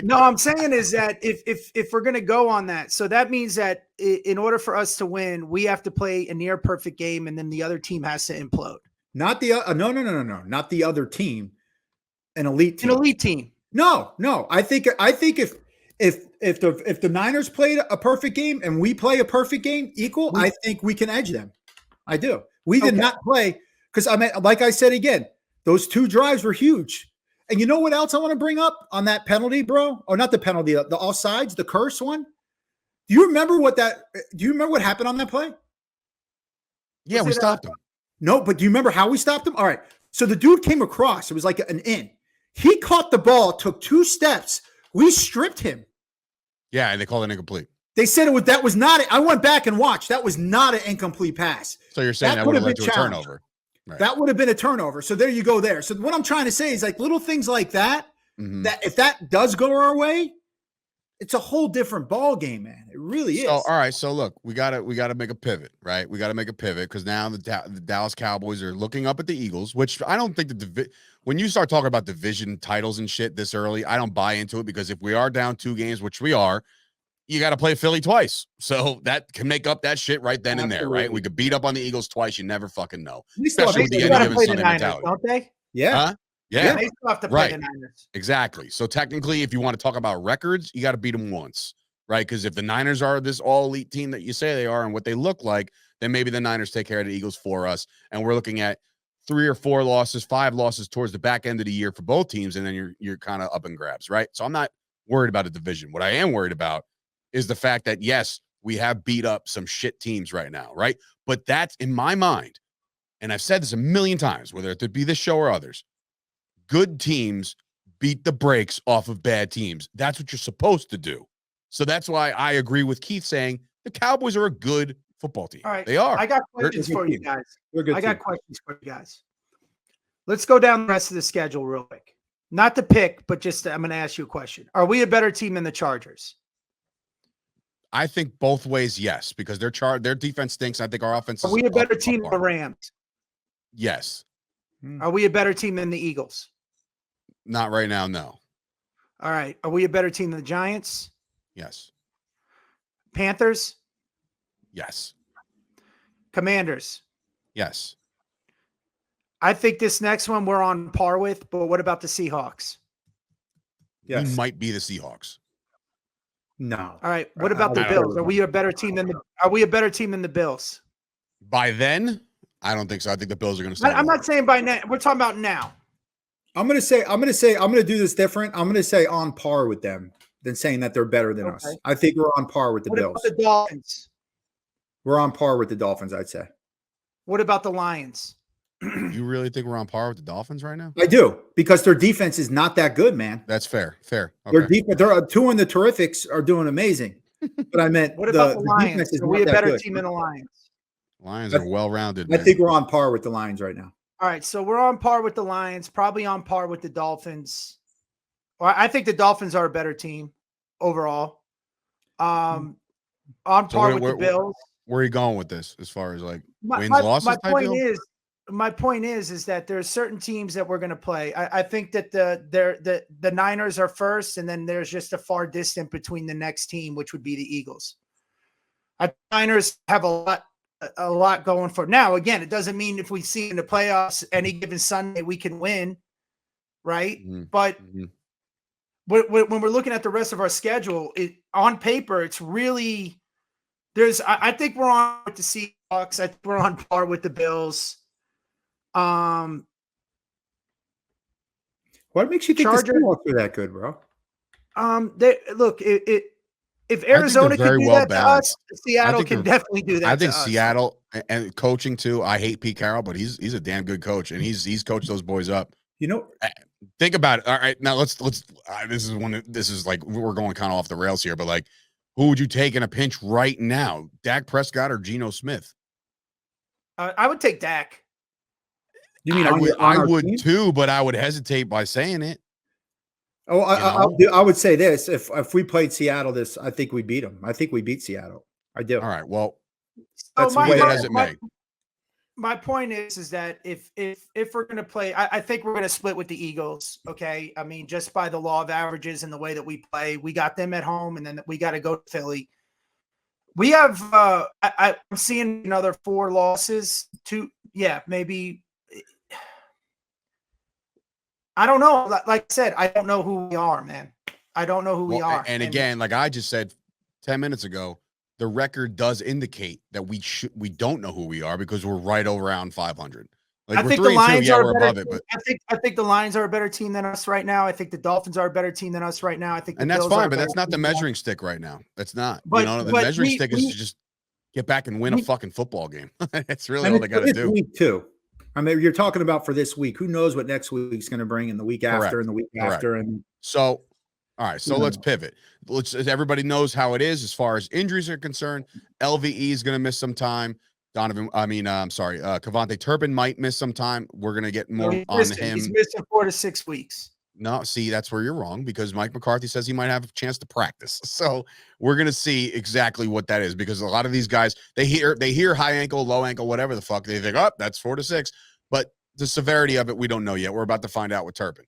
No, I'm saying is that if we're going to go on that, so that means that in order for us to win, we have to play a near perfect game, and then the other team has to implode. Not the no, not the other team. An elite team. An elite team. No. I think if the Niners played a perfect game and we play a perfect game equal, I think we can edge them. I do. We did not play because I mean, like I said again. Those 2 drives were huge. And you know what else I want to bring up on that penalty, bro? Or not the penalty, the offsides, the curse one. Do you remember what happened on that play? Yeah, we stopped him. No, but do you remember how we stopped him? All right. So the dude came across. It was like an in. He caught the ball, took 2 steps. We stripped him. Yeah, and they called it incomplete. They said that was not it. I went back and watched. That was not an incomplete pass. So you're saying that would have led to a turnover. Right. That would have been a turnover. So there you go there. So what I'm trying to say is like little things like that, that if that does go our way, it's a whole different ball game, man. It really is. All right. So look, we gotta make a pivot, right? We gotta make a pivot because now the Dallas Cowboys are looking up at the Eagles, which I don't think when you start talking about division titles and shit this early, I don't buy into it because if we are down 2 games, which we are, you got to play Philly twice. So that can make up that shit right then and there, right? We could beat up on the Eagles twice. You never fucking know. Especially with the any given Sunday mentality. Don't they? Yeah. Huh? Yeah. They still have to play the Niners. Exactly. So technically, if you want to talk about records, you got to beat them once, right? Because if the Niners are this all-elite team that you say they are and what they look like, then maybe the Niners take care of the Eagles for us. And we're looking at 3 or 4 losses, 5 losses towards the back end of the year for both teams, and then you're kind of up in grabs, right? So I'm not worried about a division. What I am worried about is the fact that, yes, we have beat up some shit teams right now, right? But that's in my mind, and I've said this a million times, whether it be this show or others, good teams beat the brakes off of bad teams. That's what you're supposed to do. So that's why I agree with Keith saying the Cowboys are a good football team. All right. They are. I got questions for you guys. I got questions for you guys. Let's go down the rest of the schedule real quick. Not to pick, but just I'm going to ask you a question. Are we a better team than the Chargers? I think both ways, yes, because their defense stinks. I think our offense is. Are we a better team than the Rams? Yes. Are we a better team than the Eagles? Not right now, no. All right. Are we a better team than the Giants? Yes. Panthers? Yes. Commanders? Yes. I think this next one we're on par with, but what about the Seahawks? Yes. We might be the Seahawks. No. All right. What about the Bills? Are we a better team than the Bills? By then, I don't think so. I think the Bills are going to start. I'm not saying by now. We're talking about now. I'm going to do this different. I'm going to say on par with them than saying that they're better than us. I think we're on par with the Bills. What about the Dolphins? We're on par with the Dolphins, I'd say. What about the Lions? You really think we're on par with the Dolphins right now? I do, because their defense is not that good, man. That's fair. Fair. Okay. Their defense, they're 2 in the terrifics are doing amazing. But I meant what about the Lions? Are we a better team than the Lions? Lions are well-rounded. I think we're on par with the Lions right now. All right, so we're on par with the Lions, probably on par with the Dolphins. I think the Dolphins are a better team overall. On par with the Bills. Where are you going with this as far as like wins, losses? My point is that there's certain teams that we're going to play. I think that the Niners are first, and then there's just a far distance between the next team, which would be the Eagles. The Niners have a lot going for now. Again, it doesn't mean if we see in the playoffs any given Sunday we can win, right? Mm-hmm. But when we're looking at the rest of our schedule, on paper, it's really I think we're on with the Seahawks. I think we're on par with the Bills. What makes you think the Seahawks are that good, bro? If Arizona can do that to us, Seattle can definitely do that. I think Seattle and coaching too. I hate Pete Carroll, but he's a damn good coach, and he's coached those boys up. You know, think about it. All right, now let's. This is like we're going kind of off the rails here, but like, who would you take in a pinch right now? Dak Prescott or Geno Smith? I would take Dak. You mean I would too, but I would hesitate by saying it. Oh, I would say this: if we played Seattle, I think we beat them. I think we beat Seattle. I do. All right. Well, that's be that as it may. My point is that if we're going to play, I think we're going to split with the Eagles. Okay, I mean, just by the law of averages and the way that we play, we got them at home, and then we got to go to Philly. We have. I'm seeing another 4 losses. Maybe. I don't know. Like I said, I don't know who we are, man. I don't know who we are. And again, like I just said 10 minutes ago, the record does indicate that we don't know who we are because we're right around 500. Like I we're think the 3-2, Lions yeah, are we're a better above it, team. but I think the Lions are a better team than us right now. I think the Dolphins are a better team than us right now. I think the and that's Bills are fine, a but better that's not the team than us. measuring stick right now. That's not. But- the but measuring we- stick is we- to just get back and win a fucking football game. That's really And all it's they for got to this do. week too. I mean, you're talking about for this week. Who knows what next week's going to bring, and the week after, and the week after, and So, all right. So Yeah. let's pivot. Everybody knows how it is as far as injuries are concerned. LVE is going to miss some time. Kavontae Turpin might miss some time. We're going to get more on him. He's missing 4 to 6 weeks. No, see, that's where you're wrong because Mike McCarthy says he might have a chance to practice. So we're going to see exactly what that is because a lot of these guys, they hear high ankle, low ankle, whatever the fuck. They think, oh, that's 4 to 6. But the severity of it, we don't know yet. We're about to find out with Turpin.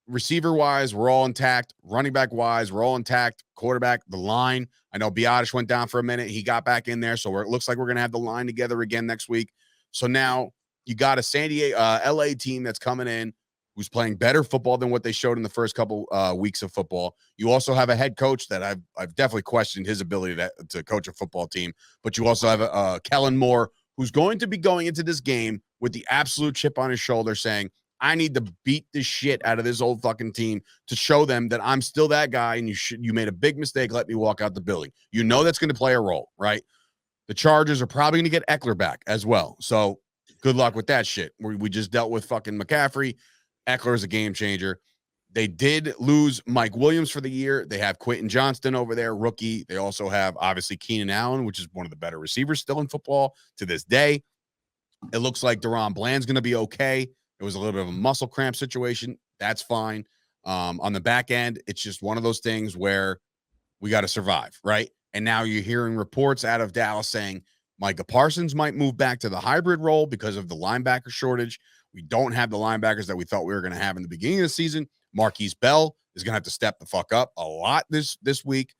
Receiver wise, we're all intact. Running back wise, we're all intact. Quarterback, the line. I know Biotish went down for a minute. He got back in there. So it looks like we're going to have the line together again next week. So now you got a San Diego, LA team that's coming in who's playing better football than what they showed in the first couple weeks of football. You also have a head coach that I've definitely questioned his ability to coach a football team. But you also have Kellen Moore, who's going to be going into this game with the absolute chip on his shoulder saying, I need to beat the shit out of this old fucking team to show them that I'm still that guy and you made a big mistake. Let me walk out the building. You know that's going to play a role, right? The Chargers are probably going to get Eckler back as well. So good luck with that shit. We just dealt with fucking McCaffrey. Eckler is a game changer. They did lose Mike Williams for the year. They have Quentin Johnston over there, rookie. They also have, obviously, Keenan Allen, which is one of the better receivers still in football to this day. It looks like Deron Bland's going to be okay. It was a little bit of a muscle cramp situation. That's fine. On the back end, it's just one of those things where we got to survive, right? And now you're hearing reports out of Dallas saying Micah Parsons might move back to the hybrid role because of the linebacker shortage. We don't have the linebackers that we thought we were going to have in the beginning of the season. Marquise Bell is going to have to step the fuck up a lot this week.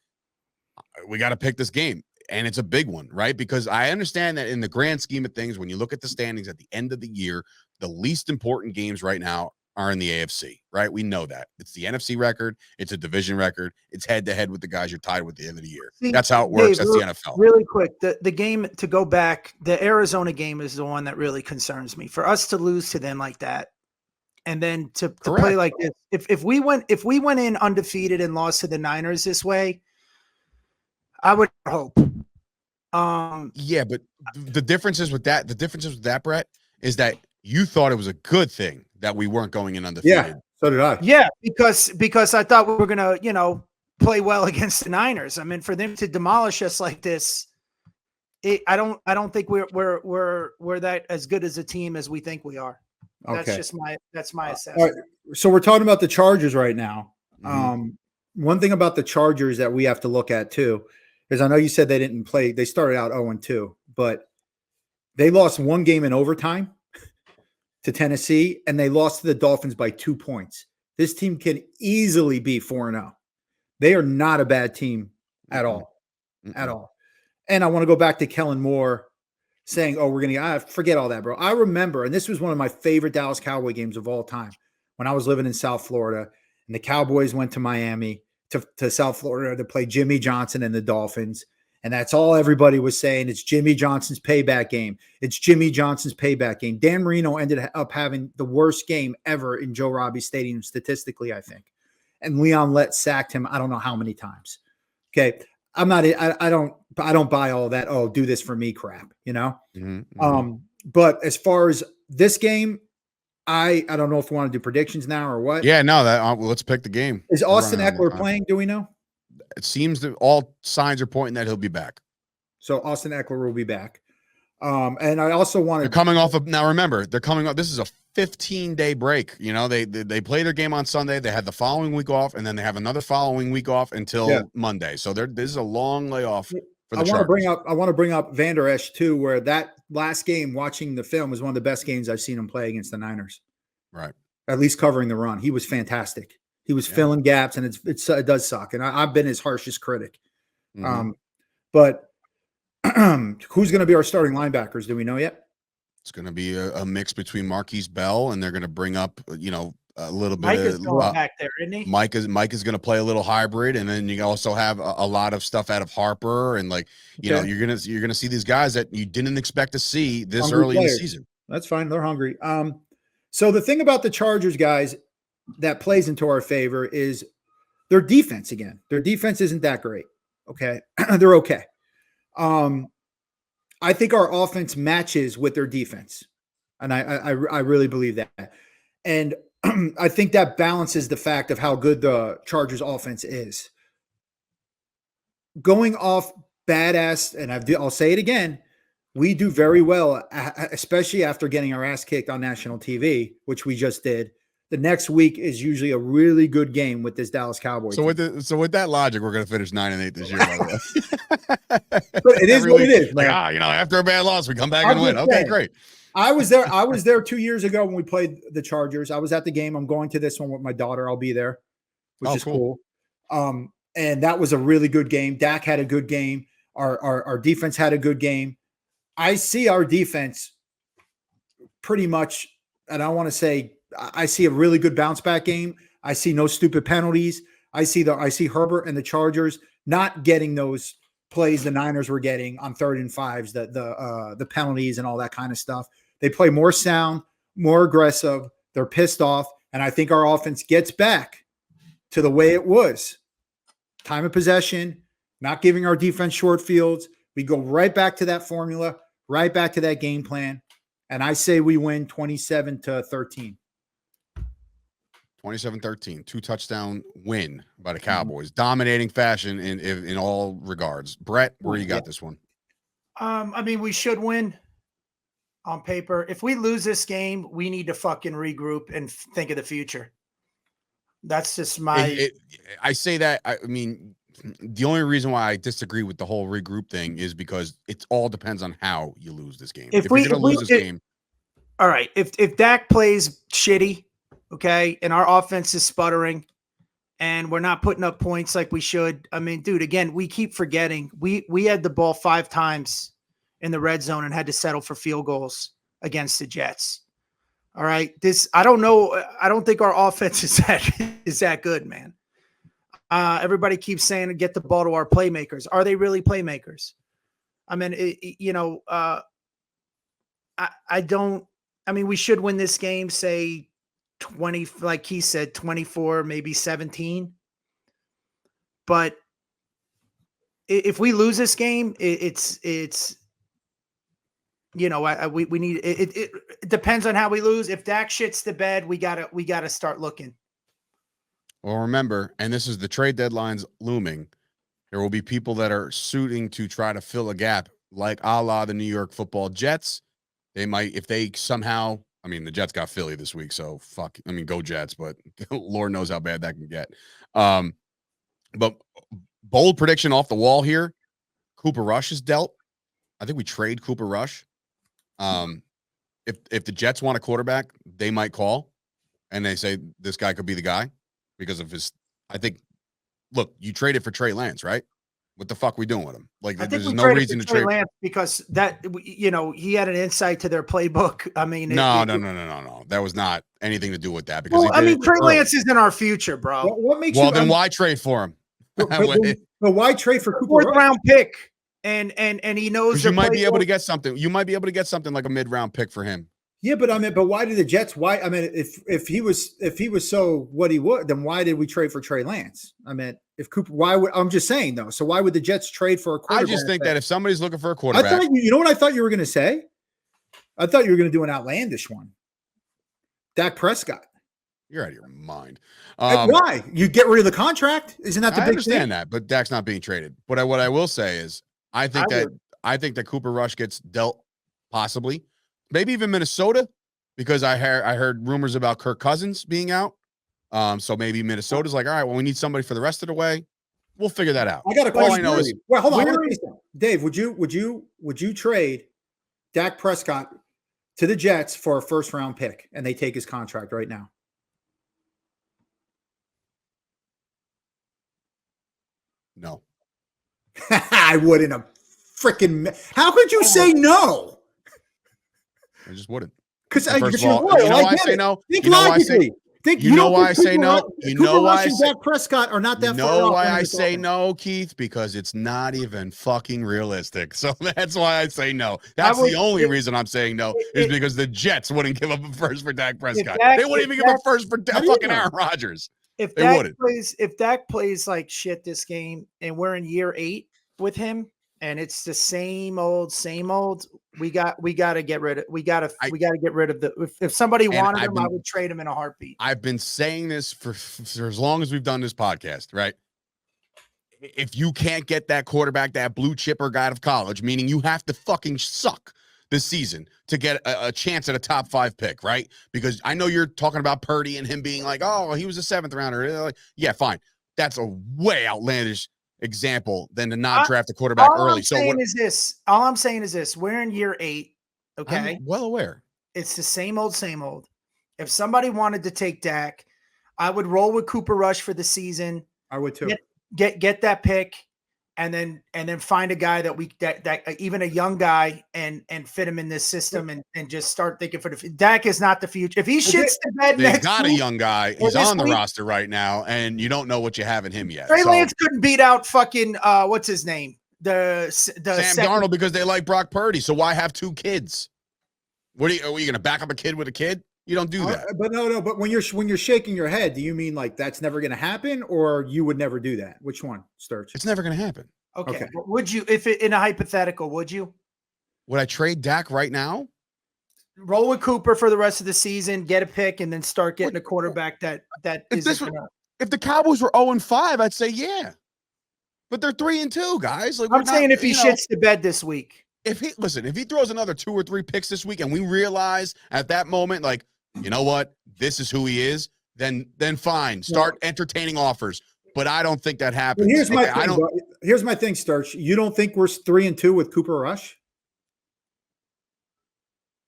We got to pick this game. And it's a big one, right? Because I understand that in the grand scheme of things, when you look at the standings at the end of the year, the least important games right now are in the AFC, right? We know that. It's the NFC record. It's a division record. It's head-to-head with the guys you're tied with at the end of the year. That's how it works. That's the NFL. Really quick, the game, to go back, the Arizona game is the one that really concerns me. For us to lose to them like that, and then to play like this, if we went in undefeated and lost to the Niners this way, I would hope. Yeah, but the difference is with that, Bret, is that you thought it was a good thing that we weren't going in undefeated. yeah, so did I. Yeah, because I thought we were gonna, play well against the Niners. I mean, for them to demolish us like this, I don't think we're that as good as a team as we think we are. Okay. That's my assessment. All right. So we're talking about the Chargers right now. Mm-hmm. One thing about the Chargers that we have to look at too, is I know you said they didn't play. They started out 0-2, but they lost one game in overtime to Tennessee, and they lost to the Dolphins by 2 points. This team can easily be 4-0. They are not a bad team at all, at all. And I want to go back to Kellen Moore saying, "Oh, we're going to forget all that, bro." I remember, and this was one of my favorite Dallas Cowboy games of all time, when I was living in South Florida, and the Cowboys went to Miami to South Florida to play Jimmy Johnson and the Dolphins. And that's all everybody was saying. It's Jimmy Johnson's payback game. It's Jimmy Johnson's payback game. Dan Marino ended up having the worst game ever in Joe Robbie Stadium, statistically, I think. And Leon Lett sacked him I don't know how many times. Okay. I don't buy all that, oh, do this for me crap, But as far as this game, I don't know if we want to do predictions now or what. Yeah, no, let's pick the game. Is Austin Eckler playing? Do we know? It seems that all signs are pointing that he'll be back. So Austin Eckler will be back. And I also want to. They're coming off of, now remember, they're coming off. This is a 15-day break. They play their game on Sunday. They had the following week off, and then they have another following week off until Monday. So this is a long layoff for the Chargers. I want to bring up Van Der Esch too, where that last game, watching the film, was one of the best games I've seen him play against the Niners. Right. At least covering the run. He was fantastic. He was filling gaps, and it does suck. And I've been his harshest critic. But who's going to be our starting linebackers? Do we know yet? It's going to be a mix between Marquise Bell, and they're going to bring up, a little bit Mike of is going back there, isn't he? Mike is going to play a little hybrid, and then you also have a lot of stuff out of Harper, and you're going to see these guys that you didn't expect to see this early in the season. That's fine. They're hungry. So the thing about the Chargers, guys, that plays into our favor is their defense again. Their defense isn't that great. Okay. They're okay. I think our offense matches with their defense. And I really believe that. And I think that balances the fact of how good the Chargers offense is. Going off badass, and I'll say it again, we do very well, especially after getting our ass kicked on national TV, which we just did. The next week is usually a really good game with this Dallas Cowboys. So with that logic, we're going to finish 9-8 this year. By the way. But it is what it is, man. Like, after a bad loss, we come back and win. Okay, great. I was there 2 years ago when we played the Chargers. I was at the game. I'm going to this one with my daughter. I'll be there, which is cool. And that was a really good game. Dak had a good game. Our defense had a good game. I see our defense pretty much, and I want to say I see a really good bounce back game. I see no stupid penalties. I see Herbert and the Chargers not getting those plays the Niners were getting on 3rd and 5s, the penalties and all that kind of stuff. They play more sound, more aggressive. They're pissed off, and I think our offense gets back to the way it was. Time of possession, not giving our defense short fields. We go right back to that formula, right back to that game plan, and I say we win 27-13. 27-13, 2-touchdown win by the Cowboys, dominating fashion in all regards. Bret, where you got this one? I mean, we should win on paper. If we lose this game, we need to fucking regroup and think of the future. That's just my. I say that. I mean, the only reason why I disagree with the whole regroup thing is because it all depends on how you lose this game. If you're going to lose this game, all right. If Dak plays shitty. Okay, and our offense is sputtering, and we're not putting up points like we should. I mean, dude, again, we keep forgetting. We had the ball 5 times in the red zone and had to settle for field goals against the Jets. All right, I don't know. I don't think our offense is that good, man. Everybody keeps saying get the ball to our playmakers. Are they really playmakers? I mean, I don't. I mean, we should win this game. Say 20, like he said, 24, maybe 17. But if we lose this game, it's we need it. It depends on how we lose. If Dak shits the bed, we gotta start looking. Well, remember, and this is the trade deadline's looming. There will be people that are suiting to try to fill a gap, like a la the New York Football Jets. They might, if they somehow. I mean, the Jets got Philly this week, so fuck. I mean, go Jets, but Lord knows how bad that can get. But bold prediction off the wall here. Cooper Rush is dealt. I think we trade Cooper Rush. If the Jets want a quarterback, they might call, and they say this guy could be the guy because of his. I think. Look, you traded for Trey Lance, right? What the fuck we doing with him? Like, there's no reason to trade Lance because that he had an insight to their playbook. I mean, no. That was not anything to do with that. Because Trey Lance is in our future, bro. What makes then why trade for him? But why trade for Cooper? 4th round pick, and he knows you might be able to get something. You might be able to get something like a mid-round pick for him. Yeah, but why did the Jets? Why? I mean, if he was so what he would, then why did we trade for Trey Lance? I mean, if Cooper, I'm just saying though. So why would the Jets trade for a quarterback? I just think that if somebody's looking for a quarterback, you know what I thought you were going to say? I thought you were going to do an outlandish one. Dak Prescott. You're out of your mind. Why? You get rid of the contract? Isn't that the big thing? I understand that, but Dak's not being traded. But what I will say is, I think that Cooper Rush gets dealt possibly. Maybe even Minnesota, because I heard rumors about Kirk Cousins being out. So maybe Minnesota's like, all right, well, we need somebody for the rest of the way. We'll figure that out. I got a question. All I know is, well, hold on. Dave, would you trade Dak Prescott to the Jets for a 1st round pick and they take his contract right now? No. I wouldn't have freaking. How could you say no? I just wouldn't. Because first of all, why I say no? Think logically. You know why I say no? You know why I say say Dak Prescott are not that you far know off why when I it's say over. no, Keith? Because it's not even fucking realistic. So that's why I say no. That's the only reason I'm saying no is because the Jets wouldn't give up a first for Dak Prescott. They wouldn't even give up first for fucking Aaron Rodgers. If They wouldn't. If Dak plays like shit this game, and we're in year 8 with him, and it's the same old, we got to get rid of. We got to get rid of the. If somebody wanted him, I would trade him in a heartbeat. I've been saying this for as long as we've done this podcast, right? If you can't get that quarterback, that blue chipper guy out of college, meaning you have to fucking suck this season to get a chance at a top 5 pick, right? Because I know you're talking about Purdy and him being like, oh, he was a 7th rounder. Like, yeah, fine. That's a way outlandish example than to not draft a quarterback early. All I'm saying is this. We're in year 8. Okay. I'm well aware. It's the same old. If somebody wanted to take Dak, I would roll with Cooper Rush for the season. I would too. Get that pick, and then find a guy that even a young guy and fit him in this system and just start thinking for the Dak is not the future. If he shits the bed They've next got week, a young guy. He's on the roster right now, and you don't know what you have in him yet. Trey Lance couldn't beat out fucking what's his name? The Sam Darnold, because they like Brock Purdy. So why have 2 kids? Are you going to back up a kid with a kid? You don't do that. But no. But when you're shaking your head, do you mean like that's never going to happen, or you would never do that? Which one, Sturch? It's never going to happen. Okay. But would you, if it in a hypothetical, would I trade Dak right now? Roll with Cooper for the rest of the season, get a pick, and then start getting a quarterback that if the Cowboys were 0-5, I'd say yeah. But they're 3-2, guys. Like, I'm saying if he shits the bed this week. If he throws another 2 or 3 picks this week, and we realize at that moment, like, you know what, this is who he is, then fine, start entertaining offers. But I don't think that happens. Here's my thing, Sturch. You don't think we're 3-2 with Cooper Rush?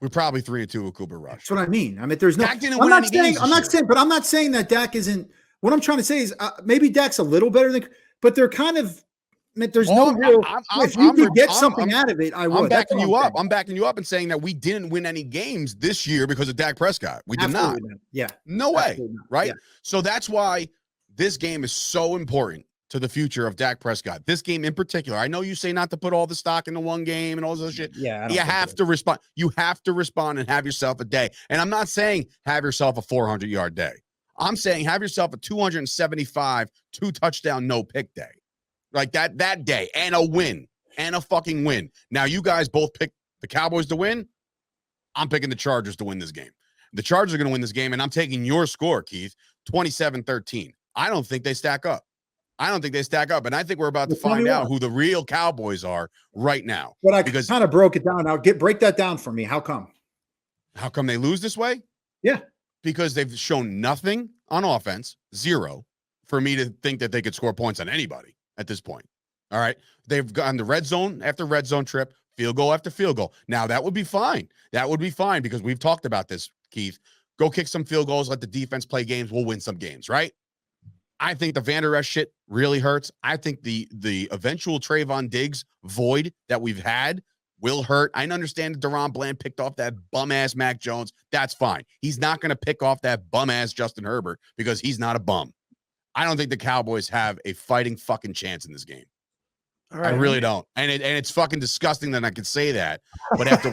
We're probably 3-2 with Cooper Rush. That's what I mean. I mean, there's no. Dak didn't win any games I'm not saying that Dak isn't. What I'm trying to say is maybe Dak's a little better than, but they're kind of. I mean, there's no real. If you could get something out of it, I would. I'm backing you up. I'm backing you up and saying that we didn't win any games this year because of Dak Prescott. We did not. Yeah. No way. Right. Yeah. So that's why this game is so important to the future of Dak Prescott. This game in particular. I know you say not to put all the stock into one game and all this shit. Yeah. You have to respond. You have to respond and have yourself a day. And I'm not saying have yourself a 400-yard day. I'm saying have yourself a 275, 2-touchdown, no pick day. Like that day, and a win, and a fucking win. Now, you guys both pick the Cowboys to win. I'm picking the Chargers to win this game. The Chargers are going to win this game, and I'm taking your score, Keith, 27-13. I don't think they stack up. And I think we're about to find out who the real Cowboys are right now. But I kind of broke it down. Now, break that down for me. How come? How come they lose this way? Yeah. Because they've shown nothing on offense, 0, for me to think that they could score points on anybody at this point. All right. They've gone the red zone after red zone trip, field goal after field goal. Now that would be fine. That would be fine because we've talked about this, Keith. Go kick some field goals, let the defense play games. We'll win some games, right? I think the Van Der Esch shit really hurts. I think the eventual Trayvon Diggs void that we've had will hurt. I understand that Deron Bland picked off that bum-ass Mac Jones. That's fine. He's not going to pick off that bum-ass Justin Herbert because he's not a bum. I don't think the Cowboys have a fighting fucking chance in this game. Right. I really don't. And it's fucking disgusting that I could say that. But after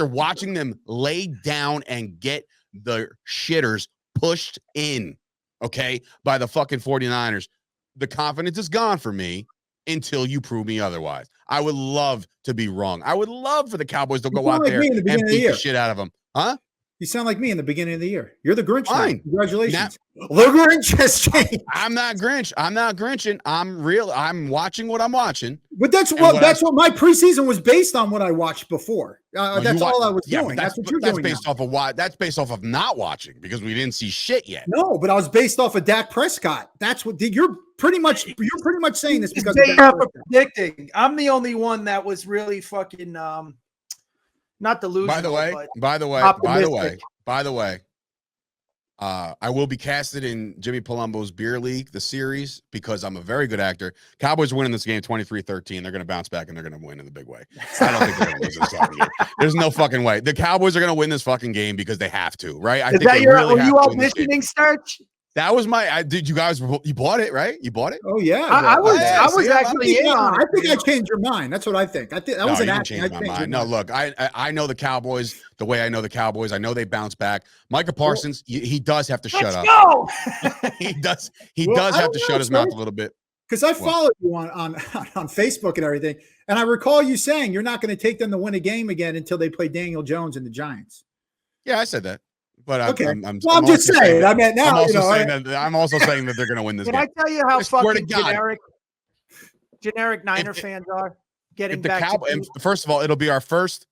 watching them lay down and get the shitters pushed in, okay, by the fucking 49ers, the confidence is gone for me until you prove me otherwise. I would love to be wrong. I would love for the Cowboys to go out there and beat the shit out of them. Huh? You sound like me in the beginning of the year. You're the Grinch. Fine. Congratulations. The Grinch has changed. I'm not Grinch. I'm not Grinching. I'm watching what I'm watching. But that's what my preseason was based on. What I watched before. That's all I was doing. That's what you're doing. That's based off of not watching because we didn't see shit yet. No, but I was based off of Dak Prescott. That's what you're pretty much saying this because of predicting. I'm the only one that was really fucking not delusional. By the way, I will be casted in Jimmy Palumbo's Beer League, the series, because I'm a very good actor. Cowboys are winning this game 23-13. They're going to bounce back and they're going to win in the big way. I don't think they're going to lose this fucking game. There's no fucking way. The Cowboys are going to win this fucking game because they have to, right? Is that your, were you auditioning, Sturch? That was did you guys, you bought it, right? You bought it? Oh, yeah. I was actually in on it. I think I changed your mind. That's what I think. I think that was an action. I changed my mind. No, look, I know the Cowboys the way I know the Cowboys. I know they bounce back. Micah Parsons, he does have to shut up. Go. He does have to shut his mouth a little bit. Because I followed you on Facebook and everything, and I recall you saying you're not going to take them to win a game again until they play Daniel Jones and the Giants. Yeah, I said that. But okay. I'm just saying. I mean, now I'm also saying that they're going to win this game. Can I tell you how fucking generic Niner fans are getting back? First of all, it'll be our first.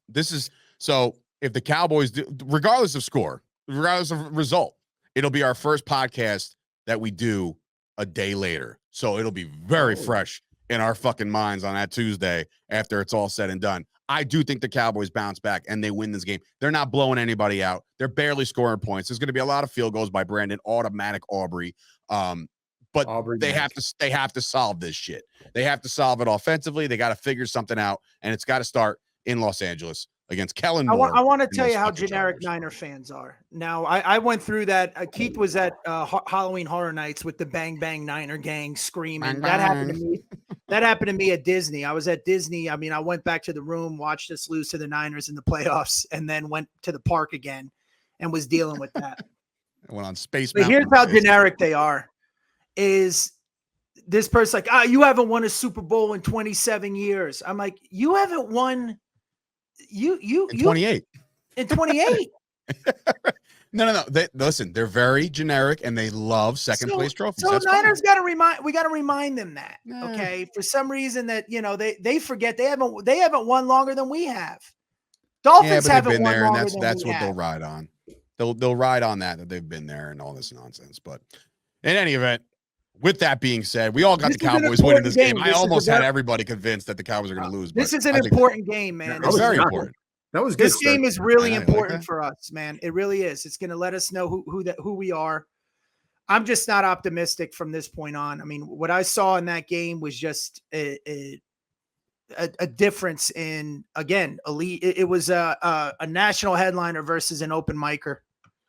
So if the Cowboys do, regardless of score, regardless of result, it'll be our first podcast that we do a day later. So it'll be very fresh in our fucking minds on that Tuesday after it's all said and done. I do think the Cowboys bounce back and they win this game. They're not blowing anybody out. They're barely scoring points. There's going to be a lot of field goals by Brandon, automatic Aubrey. But Aubrey, they have to solve this shit. They have to solve it offensively. They got to figure something out, and it's got to start in Los Angeles against Kellen Moore. I want to tell you how generic Niner fans are. Now, I went through that. Keith was at Halloween Horror Nights with the Bang Bang Niner gang screaming. That happened to me. That happened to me at Disney. I was at Disney. I mean, I went back to the room, watched us lose to the Niners in the playoffs, and then went to the park again and was dealing with that. I went on Space Mountain. But here's how generic they are. Is this person like, you haven't won a Super Bowl in 27 years. I'm like, you haven't won in 28. In 28. No. Listen, they're very generic and they love second place trophies. So Niners got to remind them that. Okay. For some reason that, they forget they haven't won longer than we have. Dolphins haven't won longer than we have. That's what they'll ride on. They'll ride on that they've been there and all this nonsense. But in any event, with that being said, we all got the Cowboys winning this game. I almost had everybody convinced that the Cowboys are going to lose. This is an important game, man. It's very important. That was good. This game is really important for us, man. It really is. It's going to let us know who we are. I'm just not optimistic from this point on. I mean, what I saw in that game was just a difference in, again, elite. It was a national headliner versus an open micer.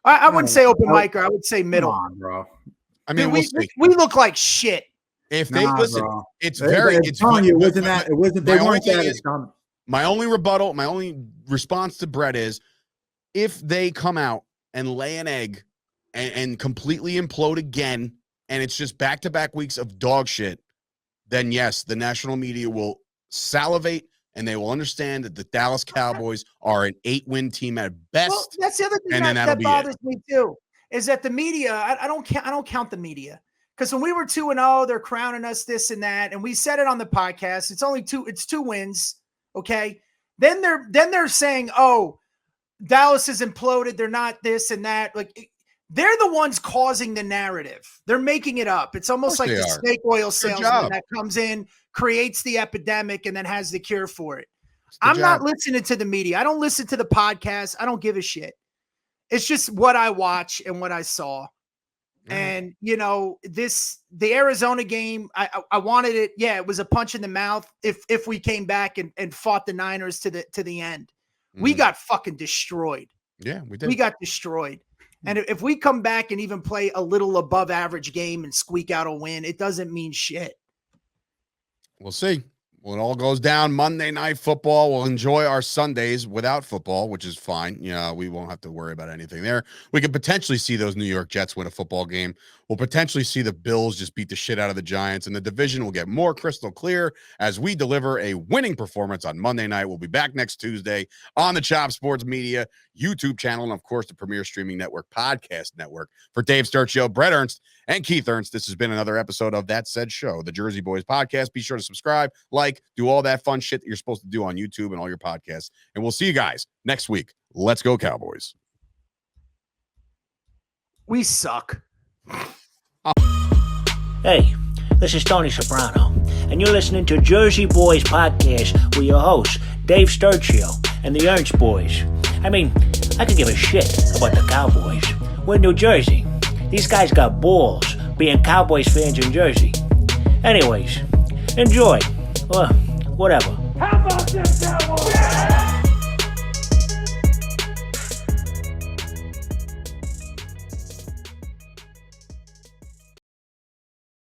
I wouldn't say open micer. I would say middle. Come on, bro. I mean, we look like shit. If they listen, bro. It's very. It's telling you, it wasn't. They weren't that as dumb. My only rebuttal, my only response to Bret is, if they come out and lay an egg and completely implode again, and it's just back-to-back weeks of dog shit, then yes, the national media will salivate and they will understand that the Dallas Cowboys are an 8-win team at best. Well, that's the other thing that bothers me too, is that the media. I don't count the media. Because when we were 2-0, they're crowning us this and that, and we said it on the podcast. It's 2 wins. Okay. Then they're saying, oh, Dallas is imploded. They're not this and that. Like, they're the ones causing the narrative. They're making it up. It's almost like the snake oil salesman that comes in, creates the epidemic, and then has the cure for it. I'm not listening to the media. I don't listen to the podcast. I don't give a shit. It's just what I watch and what I saw. And the Arizona game, I wanted it. Yeah, it was a punch in the mouth. If we came back and fought the Niners to the end, we got fucking destroyed. Yeah, we did. We got destroyed. And if we come back and even play a little above average game and squeak out a win, it doesn't mean shit. We'll see. When it all goes down, Monday Night Football, we'll enjoy our Sundays without football, which is fine. We won't have to worry about anything there. We could potentially see those New York Jets win a football game. We'll potentially see the Bills just beat the shit out of the Giants, and the division will get more crystal clear as we deliver a winning performance on Monday night. We'll be back next Tuesday on the Chop Sports Media YouTube channel and, of course, the Premier Streaming Network Podcast Network. For Dave Sturchio, Bret Ernst, and Keith Ernst, this has been another episode of That Said Show, the Jersey Boys Podcast. Be sure to subscribe, do all that fun shit that you're supposed to do on YouTube and all your podcasts. And we'll see you guys next week. Let's go, Cowboys. We suck. Hey, this is Tony Soprano, and you're listening to Jersey Boys Podcast with your hosts, Dave Sturchio and the Ernst Boys. I mean, I could give a shit about the Cowboys. We're in New Jersey. These guys got balls being Cowboys fans in Jersey. Anyways, enjoy. Or whatever. How about them Cowboys?